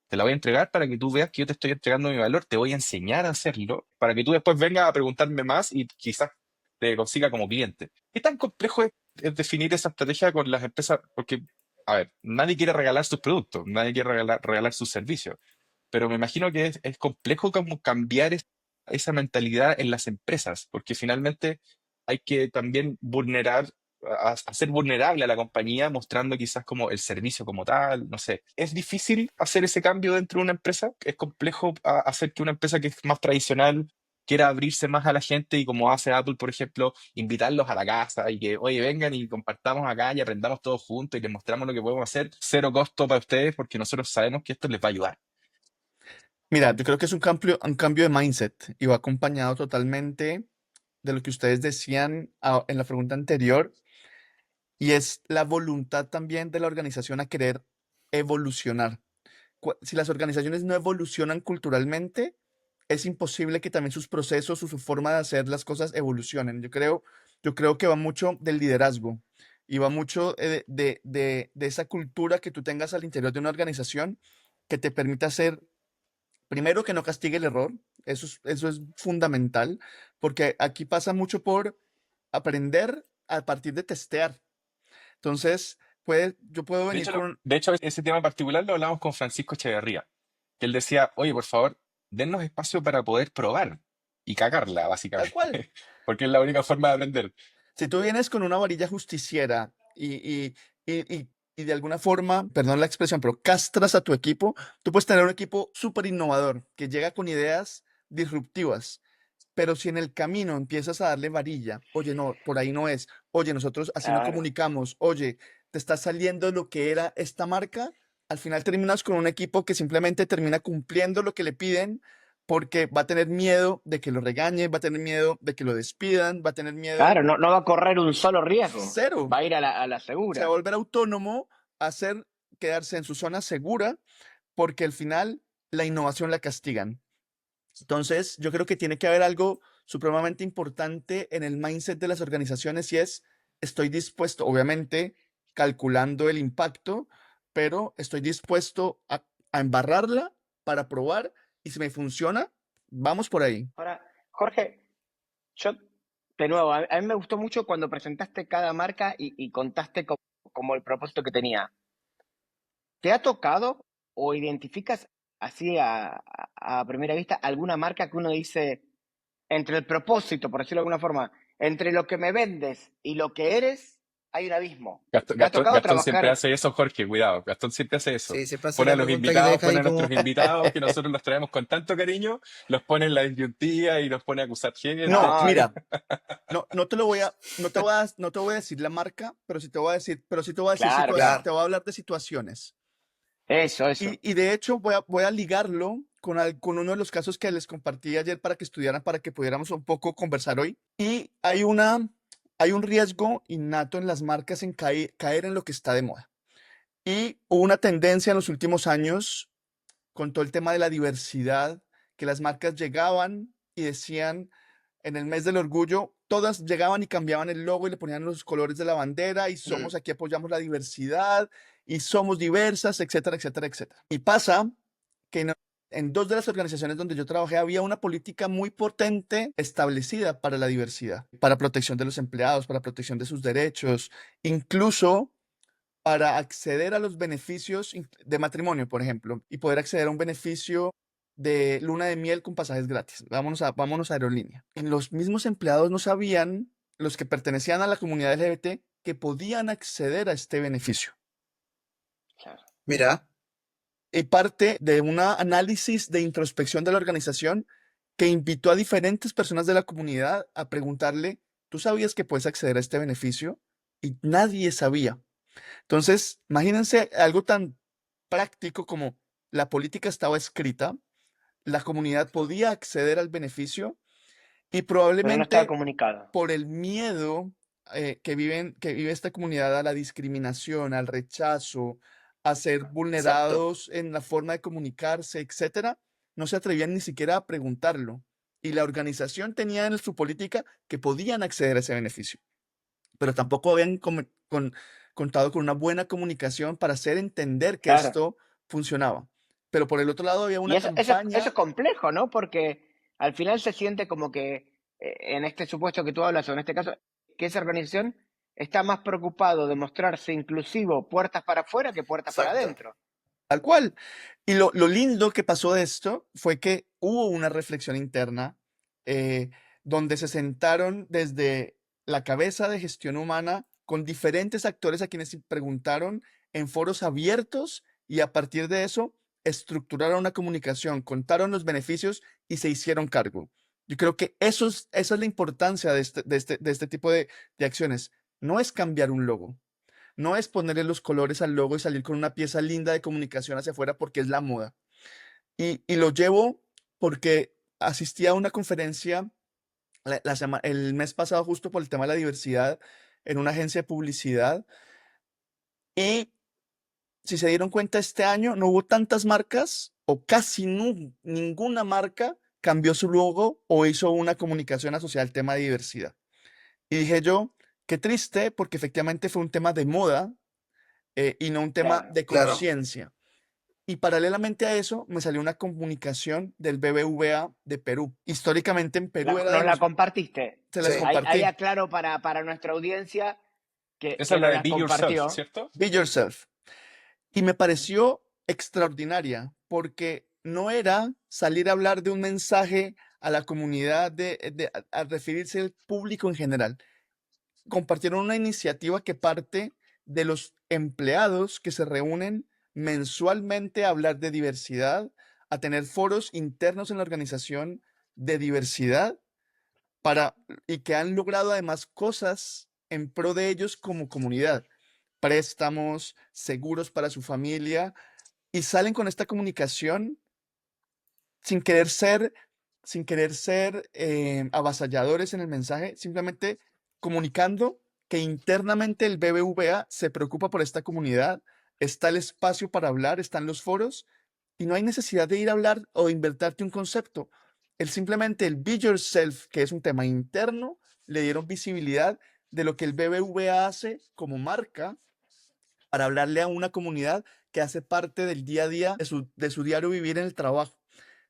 Te la voy a entregar para que tú veas que yo te estoy entregando mi valor, te voy a enseñar a hacerlo, para que tú después vengas a preguntarme más y quizás te consiga como cliente. ¿Qué tan complejo es definir esa estrategia con las empresas? Porque, a ver, nadie quiere regalar sus productos, nadie quiere regalar sus servicios, pero me imagino que es complejo como cambiar esa mentalidad en las empresas, porque finalmente hay que también hacer vulnerable a la compañía, mostrando quizás como el servicio como tal, no sé. ¿Es difícil hacer ese cambio dentro de una empresa? ¿Es complejo hacer que una empresa que es más tradicional quiera abrirse más a la gente y como hace Apple, por ejemplo, invitarlos a la casa y que, oye, vengan y compartamos acá y aprendamos todos juntos y les mostramos lo que podemos hacer, cero costo para ustedes porque nosotros sabemos que esto les va a ayudar? Mira, yo creo que es un cambio de mindset y va acompañado totalmente de lo que ustedes decían en la pregunta anterior, y es la voluntad también de la organización a querer evolucionar. Si las organizaciones no evolucionan culturalmente, es imposible que también sus procesos o su forma de hacer las cosas evolucionen. Yo creo que va mucho del liderazgo y va mucho de esa cultura que tú tengas al interior de una organización que te permita hacer, primero, que no castigue el error. Eso es fundamental, porque aquí pasa mucho por aprender a partir de testear. Entonces, yo puedo De venir hecho, con... ese tema en particular lo hablamos con Francisco Echeverría, que él decía, oye, por favor, dennos espacio para poder probar y cagarla, Tal cual. básicamente, porque es la única forma de aprender. Si tú vienes con una varilla justiciera y de alguna forma, perdón la expresión, pero castras a tu equipo, tú puedes tener un equipo súper innovador que llega con ideas disruptivas. pero si en el camino empiezas a darle varilla, oye, no, por ahí no es, oye, nosotros así no Claro. comunicamos, oye, te está saliendo lo que era esta marca, al final terminas con un equipo que simplemente termina cumpliendo lo que le piden porque va a tener miedo de que lo regañen, va a tener miedo de que lo despidan, va a tener miedo Claro, no va a correr un solo riesgo. cero. Va a ir a la Se va a segura. volver autónomo, a hacer quedarse en su zona segura, porque al final la innovación la castigan. Entonces, yo creo que tiene que haber algo supremamente importante en el mindset de las organizaciones y es, estoy dispuesto, obviamente, calculando el impacto, pero estoy dispuesto a embarrarla para probar y si me funciona, vamos por ahí. Ahora, Jorge, yo, de nuevo, a mí me gustó mucho cuando presentaste cada marca y contaste como el propósito que tenía. ¿Te ha tocado o identificas así a primera vista alguna marca que uno dice, entre el propósito, por decirlo de alguna forma, entre lo que me vendes y lo que eres, hay un abismo? Gastón, ¿Te ha tocado Gastón siempre trabajar? hace eso, Jorge, cuidado. Gastón siempre hace eso. Sí, siempre hace Pone la a los pregunta que te invitados, deja pone ahí a nuestros como... invitados, que nosotros los traemos con tanto cariño, los pone en la disyuntiva y los pone a acusar gente. No, No, mira, no te voy a decir la marca, pero sí te voy a decir, claro, Claro. te voy a hablar de situaciones. eso. Y de hecho voy a ligarlo con uno de los casos que les compartí ayer para que estudiaran, para que pudiéramos un poco conversar hoy. Y hay un riesgo innato en las marcas en caer en lo que está de moda. Y hubo una tendencia en los últimos años con todo el tema de la diversidad, que las marcas llegaban y decían, en el mes del orgullo, todas llegaban y cambiaban el logo y le ponían los colores de la bandera y somos aquí, apoyamos la diversidad y somos diversas, etcétera, etcétera, etcétera. Y pasa que en dos de las organizaciones donde yo trabajé había una política muy potente establecida para la diversidad, para protección de los empleados, para protección de sus derechos, incluso para acceder a los beneficios de matrimonio, por ejemplo, y poder acceder a un beneficio de luna de miel con pasajes gratis. Vámonos a aerolínea. Y los mismos empleados no sabían, los que pertenecían a la comunidad LGBT, que podían acceder a este beneficio. Claro. Mira, Y parte de un análisis de introspección de la organización que invitó a diferentes personas de la comunidad a preguntarle, ¿tú sabías que puedes acceder a este beneficio? Y nadie sabía. Entonces, imagínense algo tan práctico como la política estaba escrita, la comunidad podía acceder al beneficio y Pero no estaba probablemente comunicado. por el miedo que vive esta comunidad a la discriminación, al rechazo, a ser exacto. vulnerados en la forma de comunicarse, etcétera, no se atrevían ni siquiera a preguntarlo. Y la organización tenía en su política que podían acceder a ese beneficio, pero tampoco habían contado con una buena comunicación para hacer entender que Claro. esto funcionaba. Pero por el otro lado había Y una eso es campaña, complejo, ¿no? Porque al final se siente como que, en este supuesto que tú hablas, o en este caso, que esa organización está más preocupado de mostrarse inclusivo puertas para afuera que puertas para Exacto. adentro. tal cual. Y lo lindo que pasó de esto fue que hubo una reflexión interna donde se sentaron desde la cabeza de gestión humana con diferentes actores a quienes se preguntaron en foros abiertos y a partir de eso estructuraron una comunicación, contaron los beneficios y se hicieron cargo. Yo creo que esa es la importancia de este tipo de acciones. No es cambiar un logo. No es ponerle los colores al logo y salir con una pieza linda de comunicación hacia afuera porque es la moda. Y lo llevo porque asistí a una conferencia el mes pasado justo por el tema de la diversidad en una agencia de publicidad y si se dieron cuenta este año no hubo tantas marcas o casi ninguna marca cambió su logo o hizo una comunicación asociada al tema de diversidad. Y dije yo, qué triste porque efectivamente fue un tema de moda y no un tema Claro. de Claro. conciencia. Y paralelamente a eso me salió una comunicación del BBVA de Perú. Históricamente en Perú era de Nos la los... compartiste. Se las Sí. Ahí compartí. aclaro para nuestra audiencia Esa que es la nos de las Be Yourself, compartió. ¿cierto? Be Yourself. Y me pareció extraordinaria porque no era salir a hablar de un mensaje a la comunidad, a referirse al público en general. Compartieron una iniciativa que parte de los empleados que se reúnen mensualmente a hablar de diversidad, a tener foros internos en la organización de diversidad y que han logrado además cosas en pro de ellos como comunidad, préstamos, seguros para su familia, y salen con esta comunicación sin querer ser, avasalladores en el mensaje, simplemente comunicando que internamente el BBVA se preocupa por esta comunidad, está el espacio para hablar, están los foros, y no hay necesidad de ir a hablar o inventarte un concepto. Simplemente el Be Yourself, que es un tema interno, le dieron visibilidad de lo que el BBVA hace como marca para hablarle a una comunidad que hace parte del día a día de su diario vivir en el trabajo.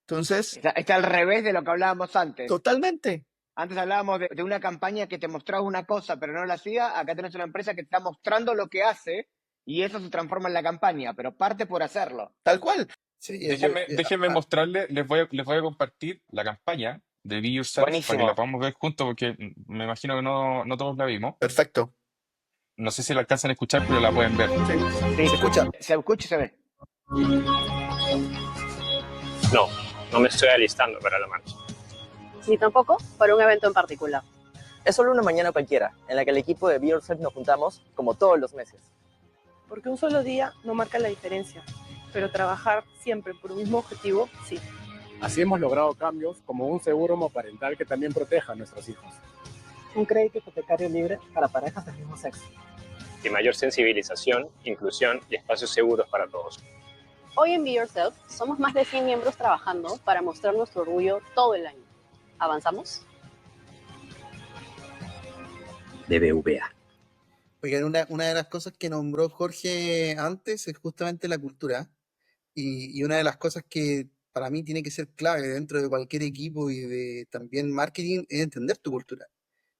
Entonces, Está al revés de lo que hablábamos antes. totalmente. Antes hablábamos de una campaña que te mostraba una cosa, pero no la hacía. Acá tenés una empresa que te está mostrando lo que hace y eso se transforma en la campaña, pero parte por hacerlo. Tal cual. Sí, Déjenme mostrarles, les voy a compartir la campaña de Be Yourself para que Buenísimo. la podamos ver juntos, porque me imagino que no todos la vimos. Perfecto. No sé si la alcanzan a escuchar, pero la pueden ver. Sí. Sí, se escucha. se escucha y se ve. No me estoy alistando para la marcha. Ni tampoco para un evento en particular. Es solo una mañana cualquiera, en la que el equipo de Be Yourself nos juntamos como todos los meses. Porque un solo día no marca la diferencia, pero trabajar siempre por un mismo objetivo, sí. Así hemos logrado cambios como un seguro homoparental que también proteja a nuestros hijos. Un crédito hipotecario libre para parejas del mismo sexo. Y mayor sensibilización, inclusión y espacios seguros para todos. Hoy en Be Yourself somos más de 100 miembros trabajando para mostrar nuestro orgullo todo el año. ¿Avanzamos? BBVA. Oigan, una de las cosas que nombró Jorge antes es justamente la cultura. Y una de las cosas que para mí tiene que ser clave dentro de cualquier equipo y de también marketing es entender tu cultura.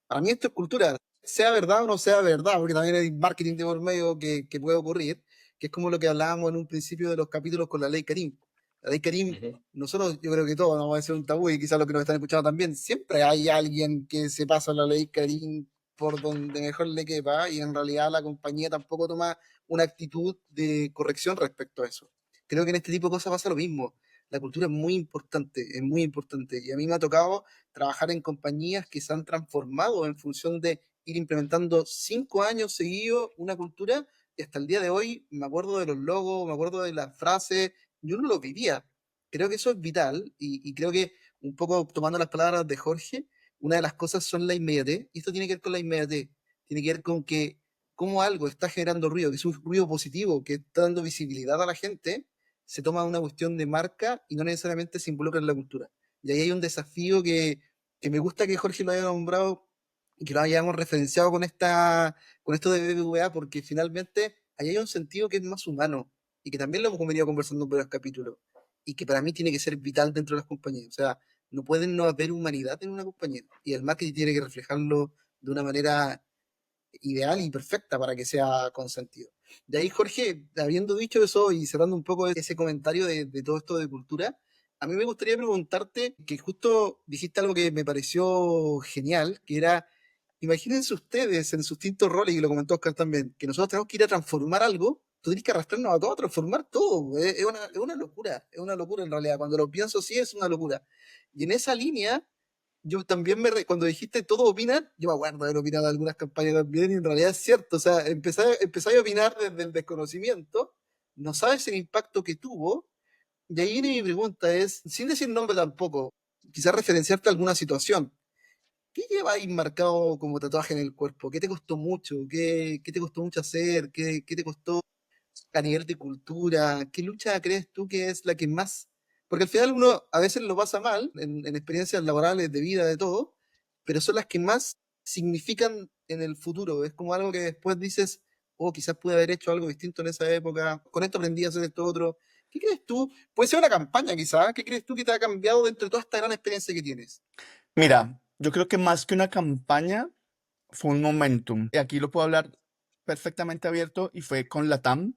Para mí esto es cultura, sea verdad o no sea verdad, porque también hay marketing de por medio que puede ocurrir, que es como lo que hablábamos en un principio de los capítulos con la ley Karim. La ley Karim, nosotros, yo creo que todos, no va a ser un tabú, y quizás los que nos están escuchando también, siempre hay alguien que se pasa la ley Karim por donde mejor le quepa, y en realidad la compañía tampoco toma una actitud de corrección respecto a eso. Creo que en este tipo de cosas pasa lo mismo. La cultura es muy importante, y a mí me ha tocado trabajar en compañías que se han transformado en función de ir implementando 5 años seguidos una cultura, y hasta el día de hoy me acuerdo de los logos, me acuerdo de las frases, yo no lo vivía. Creo que eso es vital, y creo que un poco tomando las palabras de Jorge, una de las cosas son la inmediatez, y esto tiene que ver con la inmediatez, tiene que ver con que cómo algo está generando ruido, que es un ruido positivo, que está dando visibilidad a la gente, se toma una cuestión de marca y no necesariamente se involucra en la cultura. Y ahí hay un desafío que me gusta que Jorge lo haya nombrado y que lo hayamos referenciado con esto de BBVA, porque finalmente ahí hay un sentido que es más humano y que también lo hemos venido conversando en varios capítulos y que para mí tiene que ser vital dentro de las compañías. O sea, no pueden no haber humanidad en una compañía y el marketing tiene que reflejarlo de una manera ideal y perfecta para que sea consentido. De ahí, Jorge, habiendo dicho eso y cerrando un poco ese comentario de todo esto de cultura, a mí me gustaría preguntarte, que justo dijiste algo que me pareció genial, que era, imagínense ustedes en sus distintos roles, y lo comentó Oscar también, que nosotros tenemos que ir a transformar algo, tú tienes que arrastrarnos a todo, a transformar todo. Es una locura en realidad. Cuando lo pienso, sí, es una locura. Y en esa línea, yo también cuando dijiste todos opinan, yo me acuerdo de haber opinado de algunas campañas también, y en realidad es cierto. O sea, empecé a opinar desde el desconocimiento, no sabes el impacto que tuvo, y ahí viene mi pregunta, es, sin decir nombre tampoco, quizás referenciarte a alguna situación. ¿Qué lleváis marcado como tatuaje en el cuerpo? ¿Qué te costó mucho? ¿Qué te costó mucho hacer? ¿Qué te costó a nivel de cultura? ¿Qué lucha crees tú que es la que más? Porque al final uno a veces lo pasa mal en experiencias laborales, de vida, de todo, pero son las que más significan en el futuro. Es como algo que después dices, oh, quizás pude haber hecho algo distinto en esa época, con esto aprendí a hacer esto otro. ¿Qué crees tú? Puede ser una campaña quizás. ¿Qué crees tú que te ha cambiado dentro de toda esta gran experiencia que tienes? Mira, yo creo que más que una campaña fue un momentum. Y aquí lo puedo hablar perfectamente abierto, y fue con LATAM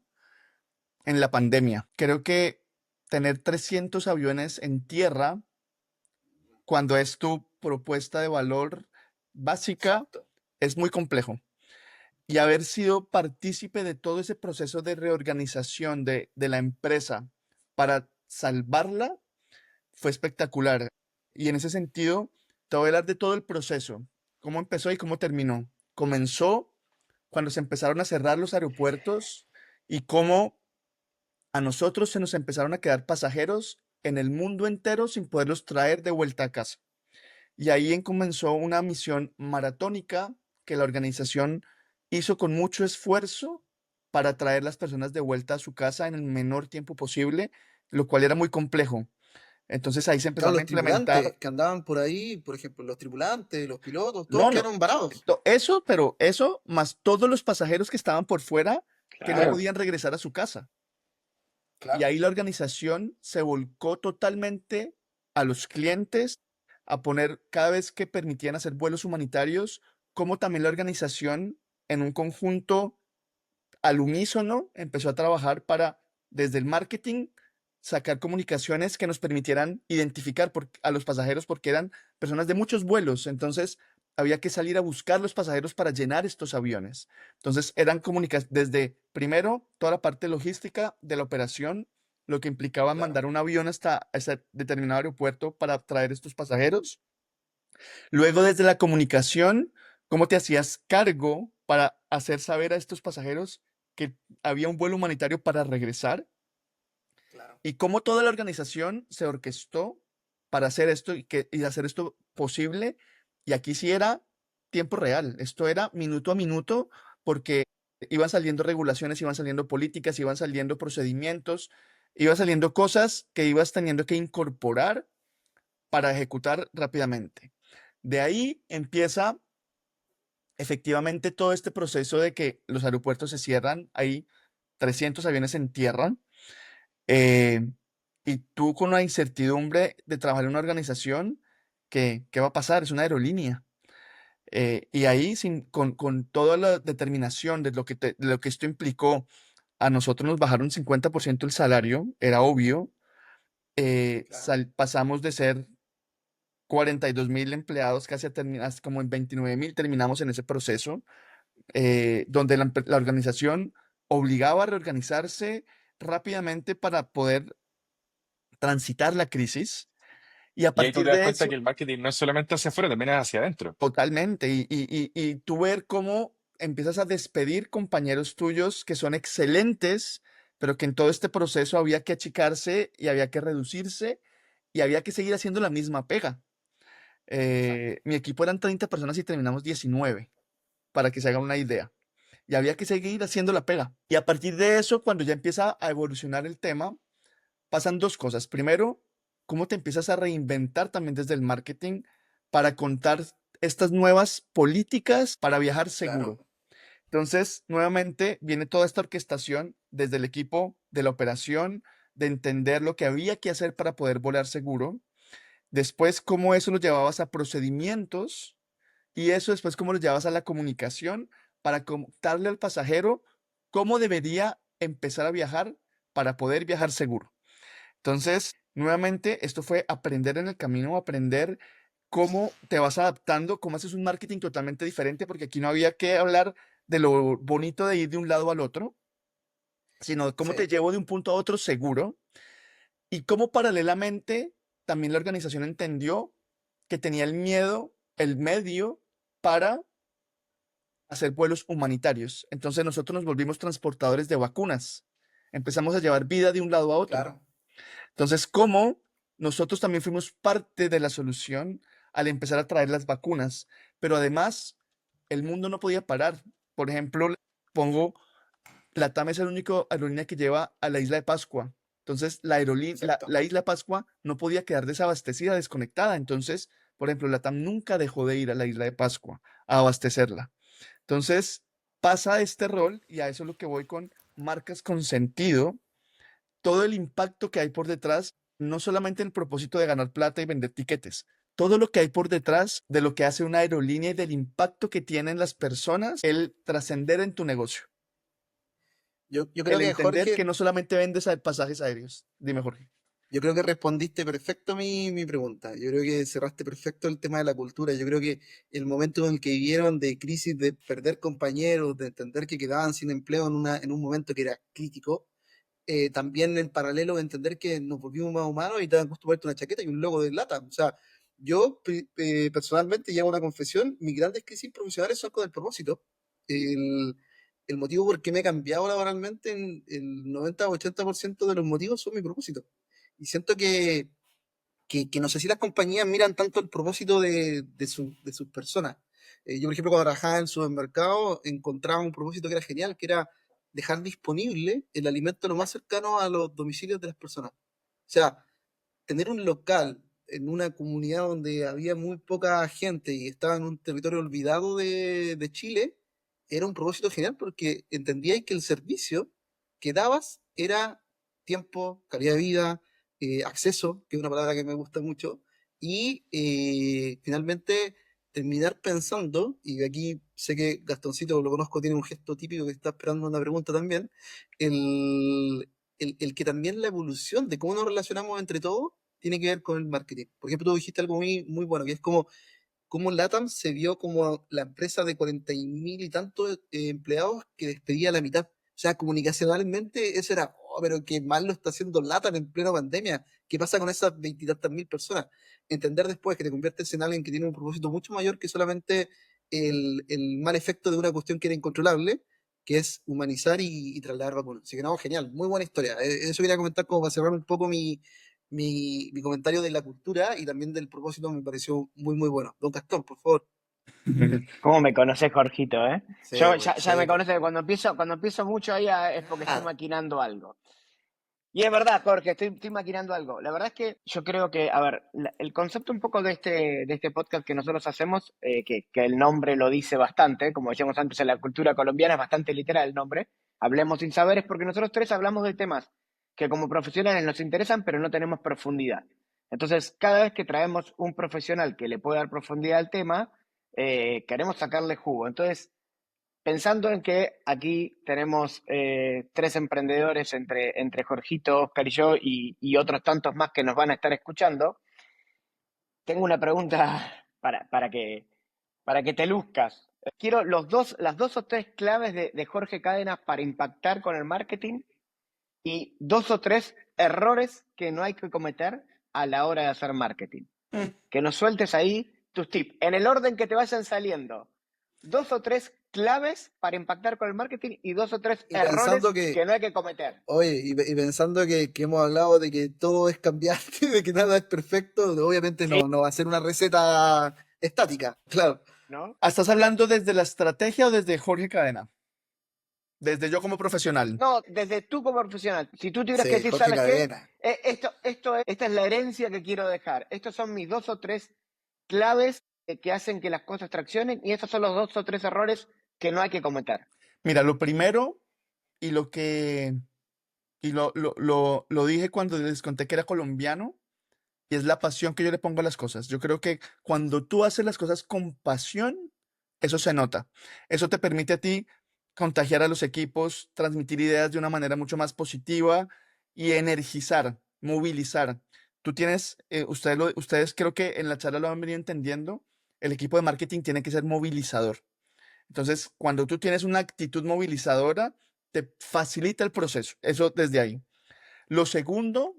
en la pandemia. Creo que tener 300 aviones en tierra cuando es tu propuesta de valor básica es muy complejo. Y haber sido partícipe de todo ese proceso de reorganización de la empresa para salvarla fue espectacular. Y en ese sentido, Te voy a hablar de todo el proceso, cómo empezó y cómo terminó. Comenzó cuando se empezaron a cerrar los aeropuertos y cómo a nosotros se nos empezaron a quedar pasajeros en el mundo entero sin poderlos traer de vuelta a casa. Y ahí comenzó una misión maratónica que la organización hizo con mucho esfuerzo para traer las personas de vuelta a su casa en el menor tiempo posible, lo cual era muy complejo. Entonces ahí se Claro, empezaron a los implementar, tripulantes que andaban por ahí, por ejemplo, los tripulantes, los pilotos, todos no, quedaron varados. eso, pero eso más todos los pasajeros que estaban por fuera que no Claro. podían regresar a su casa. Y Claro. ahí la organización se volcó totalmente a los clientes, a poner cada vez que permitían hacer vuelos humanitarios, como también la organización en un conjunto al unísono empezó a trabajar para, desde el marketing, sacar comunicaciones que nos permitieran identificar a los pasajeros porque eran personas de muchos vuelos. Entonces, había que salir a buscar los pasajeros para llenar estos aviones. Entonces, eran comunicaciones desde, primero, toda la parte logística de la operación, lo que implicaba Claro. mandar un avión hasta ese determinado aeropuerto para traer estos pasajeros. Luego, desde la comunicación, cómo te hacías cargo para hacer saber a estos pasajeros que había un vuelo humanitario para regresar Claro. y cómo toda la organización se orquestó para hacer esto y hacer esto posible. Y aquí sí era tiempo real, esto era minuto a minuto porque iban saliendo regulaciones, iban saliendo políticas, iban saliendo procedimientos, iban saliendo cosas que ibas teniendo que incorporar para ejecutar rápidamente. De ahí empieza efectivamente todo este proceso de que los aeropuertos se cierran, hay 300 aviones en tierra, eh, y tú con la incertidumbre de trabajar en una organización, ¿qué va a pasar? Es una aerolínea. Y ahí con toda la determinación de lo que esto implicó, a nosotros nos bajaron 50% el salario, era obvio. Claro. Pasamos de ser 42.000 empleados casi hasta como en 29.000 terminamos en ese proceso, donde la organización obligaba a reorganizarse rápidamente para poder transitar la crisis. Y a Y ahí tú partir te das de cuenta que eso, el marketing no es solamente hacia afuera, también es hacia adentro. totalmente, y tú ver cómo empiezas a despedir compañeros tuyos que son excelentes, pero que en todo este proceso había que achicarse y había que reducirse y había que seguir haciendo la misma pega. Mi equipo eran 30 personas y terminamos 19, para que se hagan una idea. Y había que seguir haciendo la pega. Y a partir de eso, cuando ya empieza a evolucionar el tema, pasan dos cosas. Primero, cómo te empiezas a reinventar también desde el marketing para contar estas nuevas políticas para viajar seguro. Claro. Entonces, nuevamente viene toda esta orquestación desde el equipo de la operación, de entender lo que había que hacer para poder volar seguro. Después, cómo eso lo llevabas a procedimientos y eso después cómo lo llevabas a la comunicación para contarle al pasajero cómo debería empezar a viajar para poder viajar seguro. Entonces, nuevamente, esto fue aprender en el camino, aprender cómo te vas adaptando, cómo haces un marketing totalmente diferente, porque aquí no había que hablar de lo bonito de ir de un lado al otro, sino de cómo Sí. te llevo de un punto a otro seguro y cómo paralelamente también la organización entendió que tenía el medio para hacer vuelos humanitarios. Entonces nosotros nos volvimos transportadores de vacunas. Empezamos a llevar vida de un lado a otro. Claro. Entonces, ¿cómo nosotros también fuimos parte de la solución al empezar a traer las vacunas? Pero además, el mundo no podía parar. Por ejemplo, LATAM es el único aerolínea que lleva a la isla de Pascua. Entonces, la Exacto. isla de Pascua no podía quedar desabastecida, desconectada. Entonces, por ejemplo, LATAM nunca dejó de ir a la isla de Pascua a abastecerla. Entonces, pasa este rol y a eso es lo que voy con marcas con sentido, todo el impacto que hay por detrás, no solamente el propósito de ganar plata y vender tiquetes, todo lo que hay por detrás de lo que hace una aerolínea y del impacto que tienen las personas, el trascender en tu negocio, Yo creo el que entender que Jorge, no solamente vendes pasajes aéreos. Dime, Jorge. yo creo que respondiste perfecto mi pregunta. Yo creo que cerraste perfecto el tema de la cultura. Yo creo que el momento en el que vivieron de crisis, de perder compañeros, de entender que quedaban sin empleo en un momento que era crítico, también en paralelo de entender que nos volvimos más humanos y te dan gusto ponerte una chaqueta y un logo de lata. O sea, Yo personalmente, y hago una confesión, mis grandes crisis profesionales son con el propósito. El, el motivo por qué me he cambiado laboralmente, en el 90 o 80% de los motivos son mi propósito. Y siento que no sé si las compañías miran tanto el propósito de sus personas. Yo, por ejemplo, cuando trabajaba en el supermercado, encontraba un propósito que era genial, que era dejar disponible el alimento lo más cercano a los domicilios de las personas. O sea, tener un local en una comunidad donde había muy poca gente y estaba en un territorio olvidado de Chile, era un propósito genial porque entendía que el servicio que dabas era tiempo, calidad de vida, acceso, que es una palabra que me gusta mucho, y finalmente terminar pensando, y aquí sé que Gastoncito, lo conozco, tiene un gesto típico que está esperando una pregunta también, el, el que también la evolución de cómo nos relacionamos entre todos tiene que ver con el marketing. Por ejemplo, tú dijiste algo muy bueno, que es como LATAM se vio como la empresa de 40.000 y tantos empleados que despedía a la mitad. O sea, comunicacionalmente eso era, oh, pero qué mal lo está haciendo LATAM en plena pandemia. ¿Qué pasa con esas 20 y tantas mil personas? Entender después que te conviertes en alguien que tiene un propósito mucho mayor que solamente el mal efecto de una cuestión que era incontrolable, que es humanizar y trasladar vacunas. Así que no, genial, muy buena historia. Eso quería comentar como para cerrar un poco mi comentario de la cultura y también del propósito, me pareció muy bueno. Don Gastón, por favor. ¿Cómo me conoces, Jorgito, eh? Sí, Yo pues, ya me sí, pues. conoces, cuando empiezo mucho ahí es porque estoy Ah, maquinando algo. Y es verdad, Jorge, estoy maquinando algo. La verdad es que yo creo que, a ver, el concepto un poco de este podcast que nosotros hacemos, que el nombre lo dice bastante, como decíamos antes, en la cultura colombiana es bastante literal el nombre, Hablemos sin saber, es porque nosotros tres hablamos de temas que como profesionales nos interesan, pero no tenemos profundidad. Entonces, cada vez que traemos un profesional que le puede dar profundidad al tema, queremos sacarle jugo. Entonces, pensando en que aquí tenemos tres emprendedores entre Jorgito, Oscar y yo y otros tantos más que nos van a estar escuchando, tengo una pregunta para que te luzcas. Quiero las dos o tres claves de Jorge Cádenas para impactar con el marketing y dos o tres errores que no hay que cometer a la hora de hacer marketing. Que nos sueltes ahí tus tips, en el orden que te vayan saliendo. Dos o tres claves para impactar con el marketing y dos o tres y errores pensando que no hay que cometer. oye, y pensando que hemos hablado de que todo es cambiante, de que nada es perfecto, obviamente Sí, no va a ser una receta estática, claro. ¿no? ¿Estás hablando desde la estrategia o desde Jorge Cadena? Desde yo como profesional. No, desde tú como profesional. Si tú tuvieras que Sí, decir, Jorge ¿sabes qué? Cadena. Esta es la herencia que quiero dejar. Estos son mis dos o tres claves que hacen que las cosas traccionen y esos son los dos o tres errores que no hay que cometer. Mira, lo primero y lo dije cuando les conté que era colombiano, y es la pasión que yo le pongo a las cosas. Yo creo que cuando tú haces las cosas con pasión, eso se nota. Eso te permite a ti contagiar a los equipos, transmitir ideas de una manera mucho más positiva y energizar, movilizar. Tú tienes, ustedes creo que en la charla lo han venido entendiendo, el equipo de marketing tiene que ser movilizador. Entonces, cuando tú tienes una actitud movilizadora, te facilita el proceso. Eso desde ahí. Lo segundo,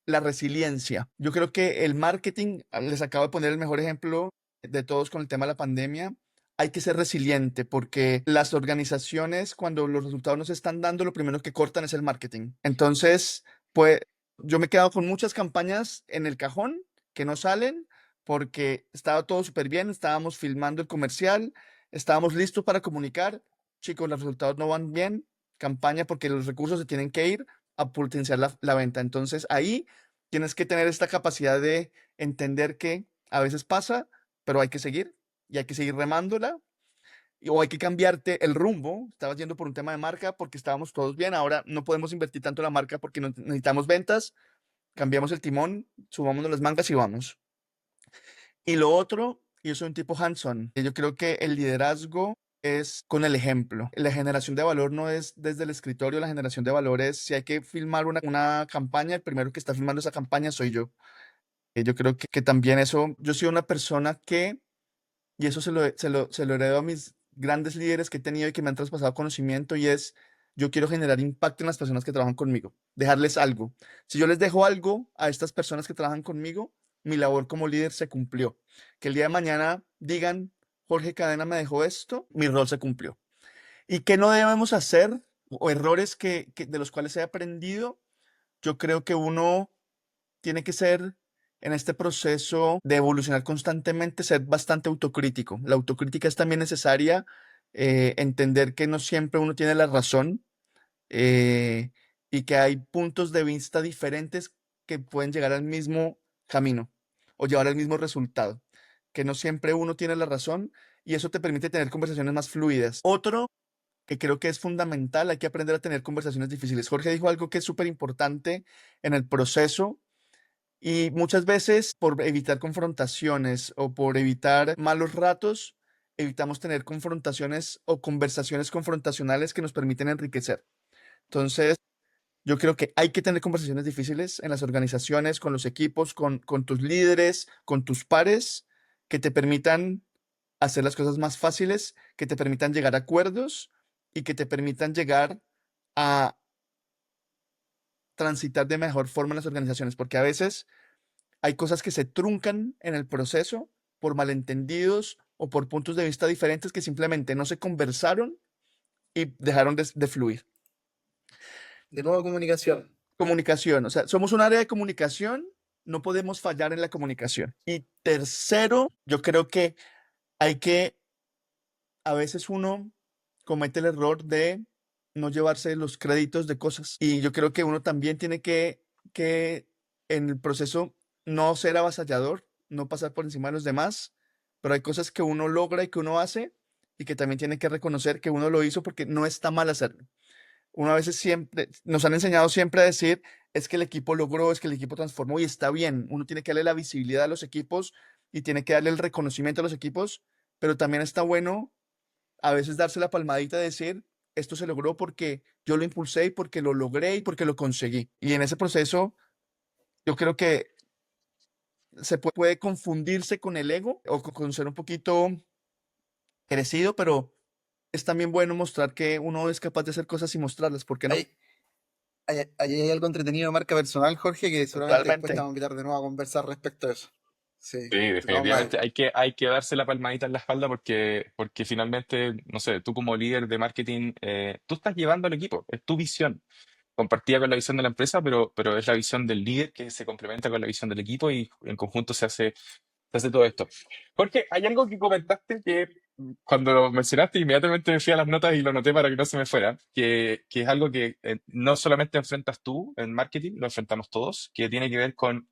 la resiliencia. Yo creo que el marketing, les acabo de poner el mejor ejemplo de todos con el tema de la pandemia. Hay que ser resiliente porque las organizaciones, cuando los resultados no se están dando, lo primero que cortan es el marketing. Entonces, pues yo me he quedado con muchas campañas en el cajón que no salen porque estaba todo súper bien, estábamos filmando el comercial, estábamos listos para comunicar. Chicos, los resultados no van bien, campaña porque los recursos se tienen que ir a potenciar la venta. Entonces ahí tienes que tener esta capacidad de entender que a veces pasa, pero hay que seguir y hay que seguir remándola o hay que cambiarte el rumbo. Estabas yendo por un tema de marca porque estábamos todos bien, ahora no podemos invertir tanto en la marca porque necesitamos ventas, cambiamos el timón, subámonos las mangas y vamos. Y lo otro, yo soy un tipo hands-on. Yo creo que el liderazgo es con el ejemplo. La generación de valor no es desde el escritorio, la generación de valor es si hay que filmar una campaña, el primero que está filmando esa campaña soy yo. Yo creo que también eso, yo soy una persona que, y eso se lo heredo a mis grandes líderes que he tenido y que me han traspasado conocimiento, y es, yo quiero generar impacto en las personas que trabajan conmigo, dejarles algo. Si yo les dejo algo a estas personas que trabajan conmigo, mi labor como líder se cumplió. Que el día de mañana digan, Jorge Cadena me dejó esto, mi rol se cumplió. ¿Y qué no debemos hacer? O errores de los cuales he aprendido. Yo creo que uno tiene que ser, en este proceso de evolucionar constantemente, ser bastante autocrítico. La autocrítica es también necesaria, entender que no siempre uno tiene la razón, eh, y que hay puntos de vista diferentes que pueden llegar al mismo camino o llevar al mismo resultado, que no siempre uno tiene la razón y eso te permite tener conversaciones más fluidas. Otro que creo que es fundamental, hay que aprender a tener conversaciones difíciles. Jorge dijo algo que es súper importante en el proceso y muchas veces por evitar confrontaciones o por evitar malos ratos, evitamos tener confrontaciones o conversaciones confrontacionales que nos permiten enriquecer. Entonces, yo creo que hay que tener conversaciones difíciles en las organizaciones, con los equipos, con tus líderes, con tus pares, que te permitan hacer las cosas más fáciles, que te permitan llegar a acuerdos y que te permitan llegar a transitar de mejor forma en las organizaciones, porque a veces hay cosas que se truncan en el proceso por malentendidos o por puntos de vista diferentes que simplemente no se conversaron y dejaron de fluir. De nuevo, comunicación. Comunicación, o sea, somos un área de comunicación, no podemos fallar en la comunicación. Y tercero, yo creo que a veces uno comete el error de no llevarse los créditos de cosas. Y yo creo que uno también tiene que en el proceso no ser avasallador, no pasar por encima de los demás, pero hay cosas que uno logra y que uno hace y que también tiene que reconocer que uno lo hizo porque no está mal hacerlo. Uno a veces siempre, nos han enseñado siempre a decir, es que el equipo logró, es que el equipo transformó y está bien. Uno tiene que darle la visibilidad a los equipos y tiene que darle el reconocimiento a los equipos, pero también está bueno a veces darse la palmadita de decir, esto se logró porque yo lo impulsé y porque lo logré y porque lo conseguí. Y en ese proceso, yo creo que se puede confundirse con el ego o con ser un poquito crecido, pero es también bueno mostrar que uno es capaz de hacer cosas y mostrarlas, ¿por qué no? Hay algo entretenido de marca personal, Jorge, que seguramente después Totalmente. te vamos a invitar de nuevo a conversar respecto a eso. Sí, Sí, definitivamente hay que darse la palmadita en la espalda porque finalmente, no sé, tú como líder de marketing, tú estás llevando al equipo, es tu visión, compartida con la visión de la empresa, pero es la visión del líder que se complementa con la visión del equipo y en conjunto se hace todo esto. Jorge, hay algo que comentaste que cuando lo mencionaste inmediatamente me fui a las notas y lo noté para que no se me fuera, que es algo que no solamente enfrentas tú en marketing, lo enfrentamos todos, que tiene que ver con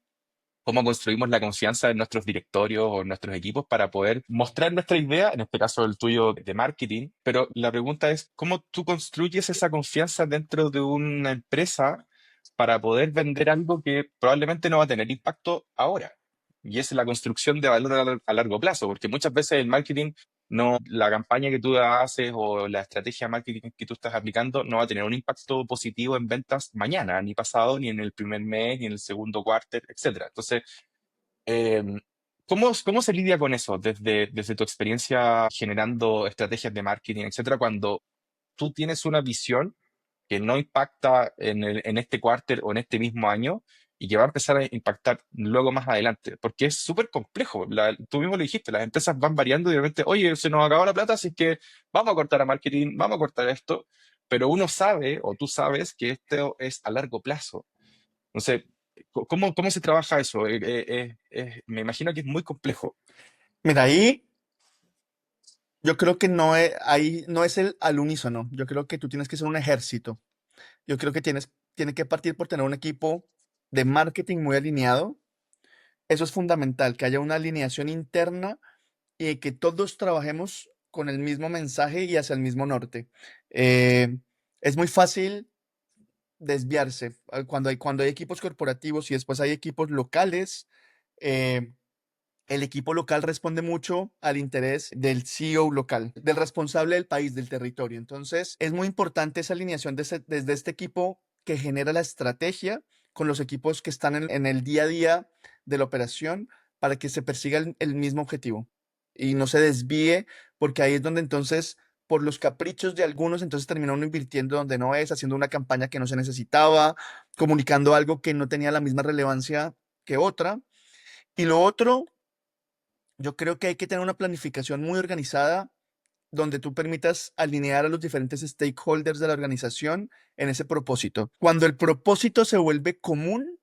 cómo construimos la confianza en nuestros directorios o en nuestros equipos para poder mostrar nuestra idea, en este caso el tuyo de marketing, pero la pregunta es, ¿cómo tú construyes esa confianza dentro de una empresa para poder vender algo que probablemente no va a tener impacto ahora? Y es la construcción de valor a largo plazo, porque muchas veces el marketing, no, la campaña que tú haces o la estrategia de marketing que tú estás aplicando no va a tener un impacto positivo en ventas mañana, ni pasado, ni en el primer mes, ni en el segundo cuarto, etcétera. Entonces, eh, ¿cómo se lidia con eso desde tu experiencia generando estrategias de marketing, etcétera, cuando tú tienes una visión que no impacta en este cuarter o en este mismo año y que va a empezar a impactar luego más adelante? Porque es súper complejo. Tú mismo lo dijiste, las empresas van variando y de repente, oye, se nos acabó la plata, así que vamos a cortar a marketing, vamos a cortar esto, pero uno sabe o tú sabes que esto es a largo plazo. Entonces, ¿cómo se trabaja eso? Me imagino que es muy complejo. Mira, ahí yo creo que ahí no es el al unísono. Yo creo que tú tienes que ser un ejército. Yo creo que tiene que partir por tener un equipo de marketing muy alineado. Eso es fundamental, que haya una alineación interna y que todos trabajemos con el mismo mensaje y hacia el mismo norte. Es muy fácil desviarse cuando hay equipos corporativos y después hay equipos locales. eh, el equipo local responde mucho al interés del CEO local, del responsable del país, del territorio. Entonces, es muy importante esa alineación desde este equipo que genera la estrategia con los equipos que están en el día a día de la operación para que se persiga el mismo objetivo y no se desvíe, porque ahí es donde entonces, por los caprichos de algunos, entonces termina uno invirtiendo donde no es, haciendo una campaña que no se necesitaba, comunicando algo que no tenía la misma relevancia que otra. Y lo otro, yo creo que hay que tener una planificación muy organizada donde tú permitas alinear a los diferentes stakeholders de la organización en ese propósito. Cuando el propósito se vuelve común,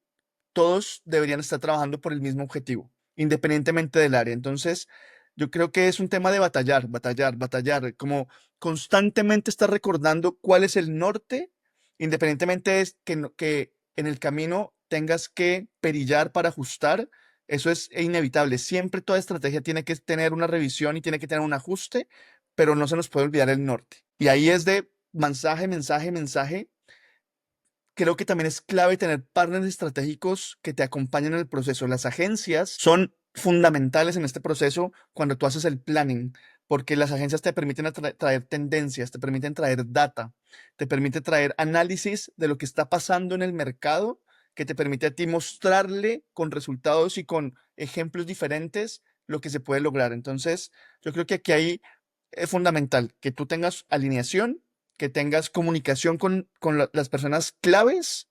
todos deberían estar trabajando por el mismo objetivo, independientemente del área. Entonces, yo creo que es un tema de batallar, batallar, batallar, como constantemente estar recordando cuál es el norte, independientemente es que, que en el camino tengas que perillar para ajustar. Eso es inevitable. Siempre toda estrategia tiene que tener una revisión y tiene que tener un ajuste, pero no se nos puede olvidar el norte. Y ahí es de mensaje, mensaje, mensaje. Creo que también es clave tener partners estratégicos que te acompañen en el proceso. Las agencias son fundamentales en este proceso cuando tú haces el planning, porque las agencias te permiten traer tendencias, te permiten traer data, te permite traer análisis de lo que está pasando en el mercado, que te permite a ti mostrarle con resultados y con ejemplos diferentes lo que se puede lograr. Entonces, yo creo que aquí hay es fundamental que tú tengas alineación, que tengas comunicación con las personas claves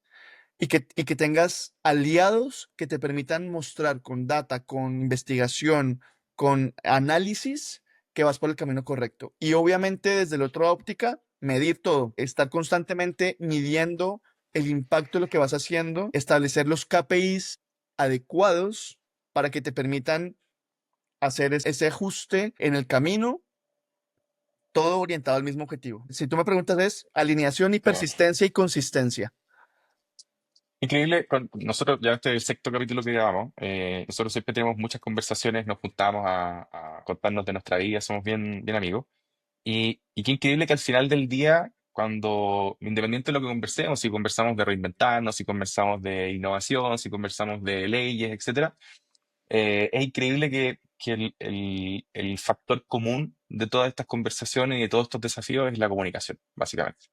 y que tengas aliados que te permitan mostrar con data, con investigación, con análisis, que vas por el camino correcto. Y obviamente desde la otra óptica, medir todo, estar constantemente midiendo el impacto de lo que vas haciendo, establecer los KPIs adecuados para que te permitan hacer ese ajuste en el camino, todo orientado al mismo objetivo. Si tú me preguntas es alineación y Claro. persistencia y consistencia. Increíble, nosotros ya este es el sexto capítulo que grabamos, nosotros siempre tenemos muchas conversaciones, nos juntamos a contarnos de nuestra vida, somos bien, bien amigos, y qué increíble que al final del día, cuando, independiente de lo que conversemos, si conversamos de reinventarnos, si conversamos de innovación, si conversamos de leyes, etcétera, es increíble que el factor común de todas estas conversaciones y de todos estos desafíos es la comunicación, básicamente.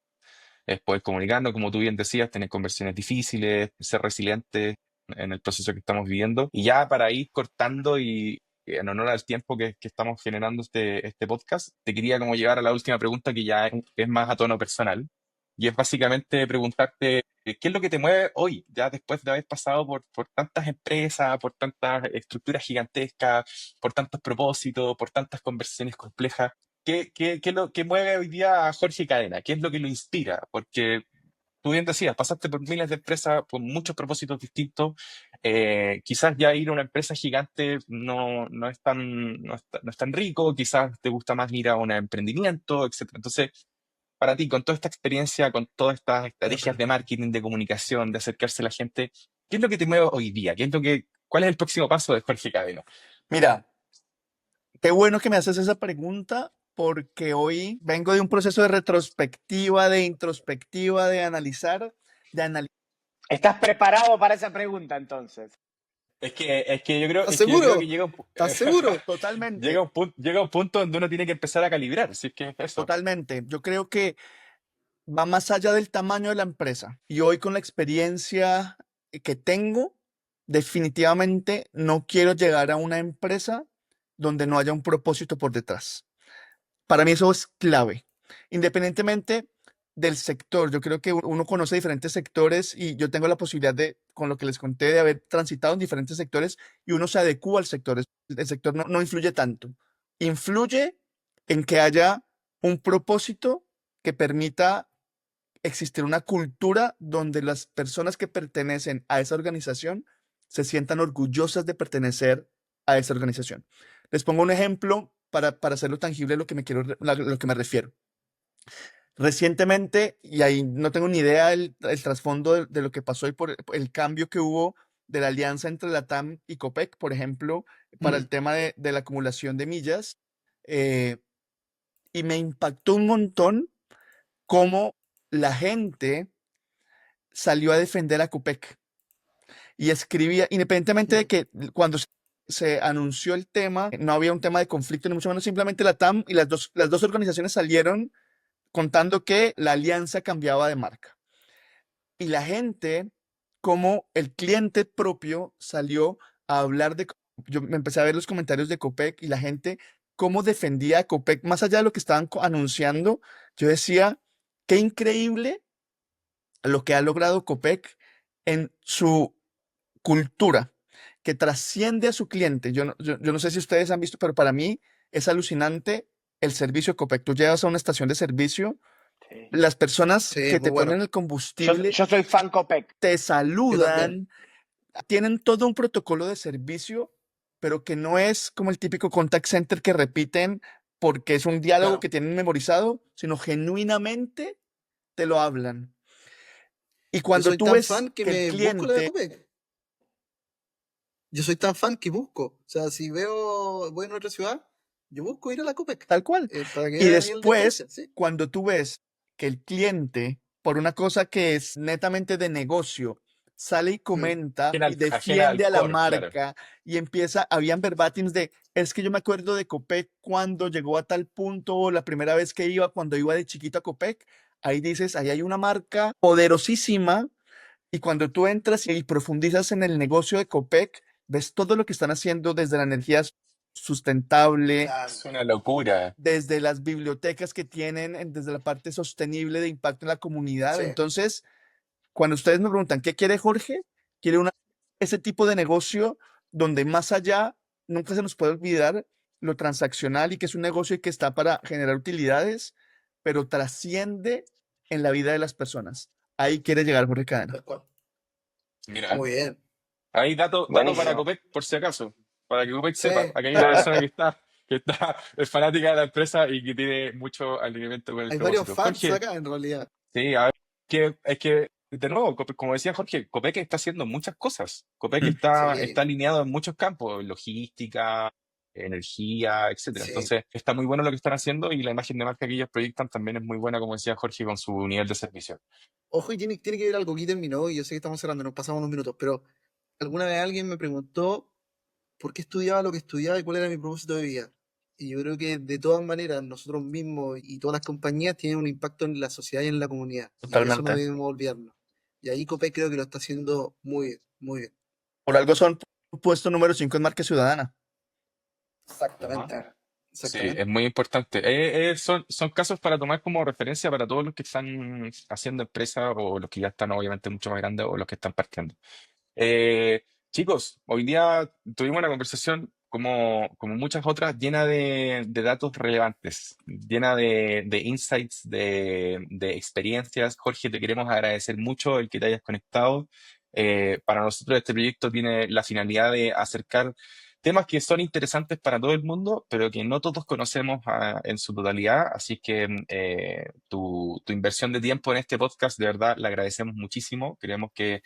Es poder comunicarnos, como tú bien decías, tener conversaciones difíciles, ser resilientes en el proceso que estamos viviendo. Y ya para ir cortando y en honor al tiempo que estamos generando este podcast, te quería como llevar a la última pregunta que ya es más a tono personal. Y es básicamente preguntarte, ¿qué es lo que te mueve hoy, ya después de haber pasado por tantas empresas, por tantas estructuras gigantescas, por tantos propósitos, por tantas conversaciones complejas? ¿Qué mueve hoy día a Jorge Cadena? ¿Qué es lo que lo inspira? Porque tú bien decías, pasaste por miles de empresas con muchos propósitos distintos. Quizás ya ir a una empresa gigante no es tan rico, quizás te gusta más ir a un emprendimiento, etcétera. Entonces, para ti, con toda esta experiencia, con todas estas estrategias de marketing, de comunicación, de acercarse a la gente, ¿qué es lo que te mueve hoy día? ¿Cuál es el próximo paso de Jorge Cadena? Mira, qué bueno que me haces esa pregunta porque hoy vengo de un proceso de retrospectiva, de introspectiva, de analizar, de analizar. ¿Estás preparado para esa pregunta entonces? Es que yo creo, ¿Estás es que yo creo seguro? que ¿Estás seguro? Totalmente, llega un punto donde uno tiene que empezar a calibrar, si es que es eso. totalmente. Yo creo que va más allá del tamaño de la empresa. Y hoy con la experiencia que tengo, definitivamente no quiero llegar a una empresa donde no haya un propósito por detrás. Para mí eso es clave. Independientemente del sector, yo creo que uno conoce diferentes sectores y yo tengo la posibilidad de, con lo que les conté, de haber transitado en diferentes sectores y uno se adecúa al sector. El sector no influye tanto. Influye en que haya un propósito que permita existir una cultura donde las personas que pertenecen a esa organización se sientan orgullosas de pertenecer a esa organización. Les pongo un ejemplo para hacerlo tangible lo que lo que me refiero. Recientemente, y ahí no tengo ni idea el trasfondo de lo que pasó y por el cambio que hubo de la alianza entre la TAM y Copec, por ejemplo, para el tema de la acumulación de millas, y me impactó un montón cómo la gente salió a defender a Copec y escribía, independientemente de que cuando se anunció el tema, no había un tema de conflicto, ni mucho menos, simplemente la TAM y las dos organizaciones salieron contando que la alianza cambiaba de marca. Y la gente, como el cliente propio, salió a hablar yo me empecé a ver los comentarios de Copec y la gente, cómo defendía a Copec, más allá de lo que estaban anunciando, yo decía, qué increíble lo que ha logrado Copec en su cultura, que trasciende a su cliente. Yo no sé si ustedes han visto, pero para mí es alucinante el servicio Copec. Tú llegas a una estación de servicio, Sí. las personas Sí, que muy te bueno. ponen el combustible Yo soy fan Copec. te Yo también. saludan, tienen todo un protocolo de servicio, pero que no es como el típico contact center que repiten porque es un diálogo Claro. que tienen memorizado, sino genuinamente te lo hablan. Y Yo cuando soy tú tan ves fan que que el me busco la de cliente, Copec. Yo soy tan fan que busco. O sea, si voy a otra ciudad, yo busco ir a la Copec tal cual, para que y vean ahí la después, diferencia. Sí, cuando tú ves que el cliente, por una cosa que es netamente de negocio, sale y comenta Ajena y ajena defiende al a la core, claro. marca y habían verbatims de, es que yo me acuerdo de Copec cuando llegó a tal punto, la primera vez que iba, cuando iba de chiquito a Copec, ahí dices, ahí hay una marca poderosísima y cuando tú entras y profundizas en el negocio de Copec, ves todo lo que están haciendo desde la energía sustentable, claro. Es una locura. desde las bibliotecas que tienen, desde la parte sostenible de impacto en la comunidad. Sí. Entonces, cuando ustedes me preguntan, ¿qué quiere Jorge? Quiere ese tipo de negocio donde más allá, nunca se nos puede olvidar lo transaccional y que es un negocio que está para generar utilidades, pero trasciende en la vida de las personas. Ahí quiere llegar Jorge Cadena. Tal cual. Mira, Muy bien. ahí dato para Buenísimo. Copec, por si acaso, para que Copec Sí. sepa. Aquí hay una persona que es fanática de la empresa y que tiene mucho alineamiento con el Hay varios propósito. fans Jorge, acá en realidad. sí, a ver, es que, de nuevo, como decía Jorge, Copec está haciendo muchas cosas. Copec está Sí, alineado en muchos campos, logística, energía, etcétera. sí. Entonces, está muy bueno lo que están haciendo y la imagen de marca que ellos proyectan también es muy buena, como decía Jorge, con su nivel de servicio. Ojo, y tiene que ver algo. Aquí terminó y yo sé que estamos cerrando, nos pasamos unos minutos, pero alguna vez alguien me preguntó por qué estudiaba lo que estudiaba y cuál era mi propósito de vida. Y yo creo que de todas maneras nosotros mismos y todas las compañías tienen un impacto en la sociedad y en la comunidad. Y de eso no Totalmente. debemos olvidarnos. Y ahí Copec creo que lo está haciendo muy bien, muy bien. Por algo son puesto número 5 en Marca Ciudadana. Exactamente. Ajá. Sí, Exactamente. es muy importante. Son casos para tomar como referencia para todos los que están haciendo empresa o los que ya están obviamente mucho más grandes o los que están partiendo. Chicos, hoy día tuvimos una conversación como muchas otras llena de datos relevantes, llena de insights, de experiencias. Jorge, te queremos agradecer mucho el que te hayas conectado. Para nosotros este proyecto tiene la finalidad de acercar temas que son interesantes para todo el mundo, pero que no todos conocemos en su totalidad. Así que tu inversión de tiempo en este podcast, de verdad, la agradecemos muchísimo. Creemos que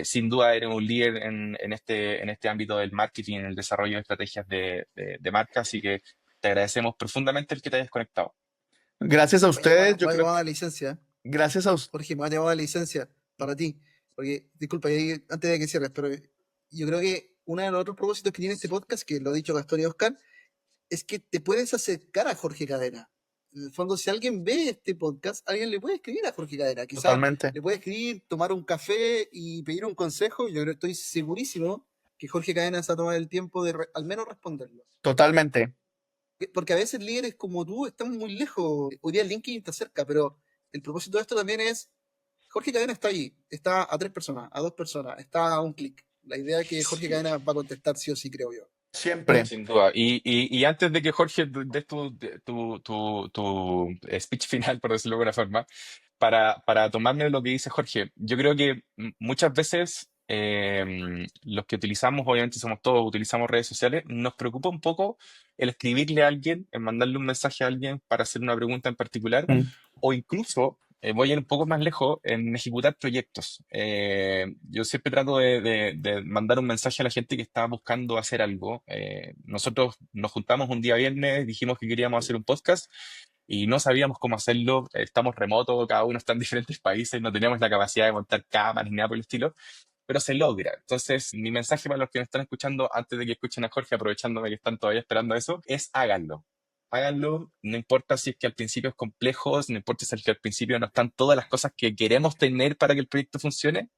sin duda eres un líder en este ámbito del marketing, en el desarrollo de estrategias de marca, así que te agradecemos profundamente el que te hayas conectado. Gracias a Oye, ustedes. Yo voy a creo tomar que la licencia. gracias a ustedes. Jorge, me voy a tomar la licencia para ti. Porque, disculpa, antes de que cierres, pero yo creo que uno de los otros propósitos que tiene este podcast, que lo ha dicho Gastón y Oscar, es que te puedes acercar a Jorge Cadena. En el fondo, si alguien ve este podcast, alguien le puede escribir a Jorge Cadena. Quizás Totalmente. le puede escribir, tomar un café y pedir un consejo. Yo estoy segurísimo que Jorge Cadena se va a tomar el tiempo de al menos responderlo. Totalmente. Porque a veces líderes como tú están muy lejos. Hoy día el LinkedIn está cerca, pero el propósito de esto también es, Jorge Cadena está ahí, está a 3 personas, a 2 personas, está a un clic. La idea es que Jorge Sí. Cadena va a contestar sí o sí, creo yo. Siempre. Sin duda. Y antes de que Jorge des tu speech final, por decirlo de alguna forma, para tomarme lo que dice Jorge, yo creo que muchas veces los que utilizamos, obviamente somos todos, utilizamos redes sociales, nos preocupa un poco el escribirle a alguien, el mandarle un mensaje a alguien para hacer una pregunta en particular, Mm. o incluso, voy a ir un poco más lejos, en ejecutar proyectos. Yo siempre trato de mandar un mensaje a la gente que está buscando hacer algo. Nosotros nos juntamos un día viernes, dijimos que queríamos hacer un podcast y no sabíamos cómo hacerlo. Estamos remotos, cada uno está en diferentes países, no teníamos la capacidad de montar cámaras ni nada por el estilo, pero se logra. Entonces, mi mensaje para los que me están escuchando, antes de que escuchen a Jorge, aprovechándome que están todavía esperando eso, es háganlo. Háganlo, no importa si es que al principio es complejo, no importa si es que al principio no están todas las cosas que queremos tener para que el proyecto funcione,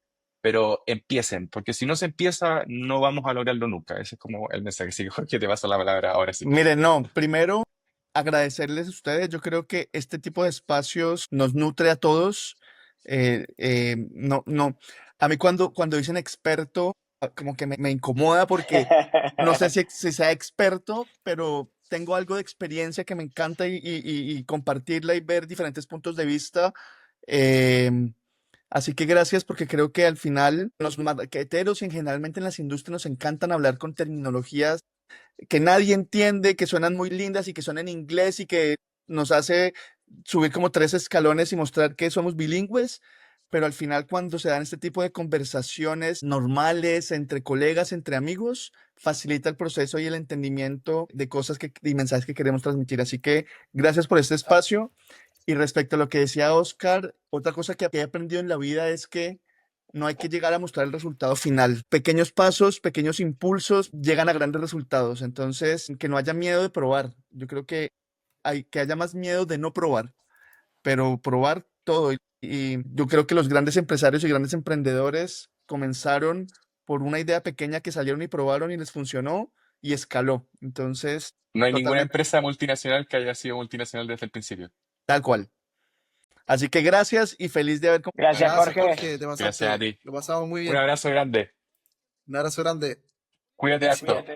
pero empiecen, porque si no se empieza, no vamos a lograrlo nunca. Ese es como el mensaje. Así que Jorge, te paso la palabra ahora sí. Miren, no, primero agradecerles a ustedes. Yo creo que este tipo de espacios nos nutre a todos. No, a mí cuando dicen experto, como que me incomoda porque no sé si sea experto, pero tengo algo de experiencia que me encanta y compartirla y ver diferentes puntos de vista. Em, Así que gracias porque creo que al final los marqueteros y generalmente en las industrias nos encantan hablar con terminologías que nadie entiende, que suenan muy lindas y que son en inglés y que nos hace subir como 3 escalones y mostrar que somos bilingües, pero al final cuando se dan este tipo de conversaciones normales entre colegas, entre amigos, facilita el proceso y el entendimiento de cosas y mensajes que queremos transmitir. Así que gracias por este espacio. Y respecto a lo que decía Oscar, otra cosa que he aprendido en la vida es que no hay que llegar a mostrar el resultado final. Pequeños pasos, pequeños impulsos llegan a grandes resultados. Entonces, que no haya miedo de probar. Yo creo que que haya más miedo de no probar, pero probar todo. Y yo creo que los grandes empresarios y grandes emprendedores comenzaron por una idea pequeña que salieron y probaron y les funcionó y escaló. Entonces, No hay ninguna totalmente empresa multinacional que haya sido multinacional desde el principio. tal cual. Así que gracias y feliz de haber Gracias, Gracias, Jorge. Jorge, te Gracias a pasaste. ti. Lo pasamos muy Un bien. abrazo grande. Un abrazo grande. Cuídate harto. Cuídate.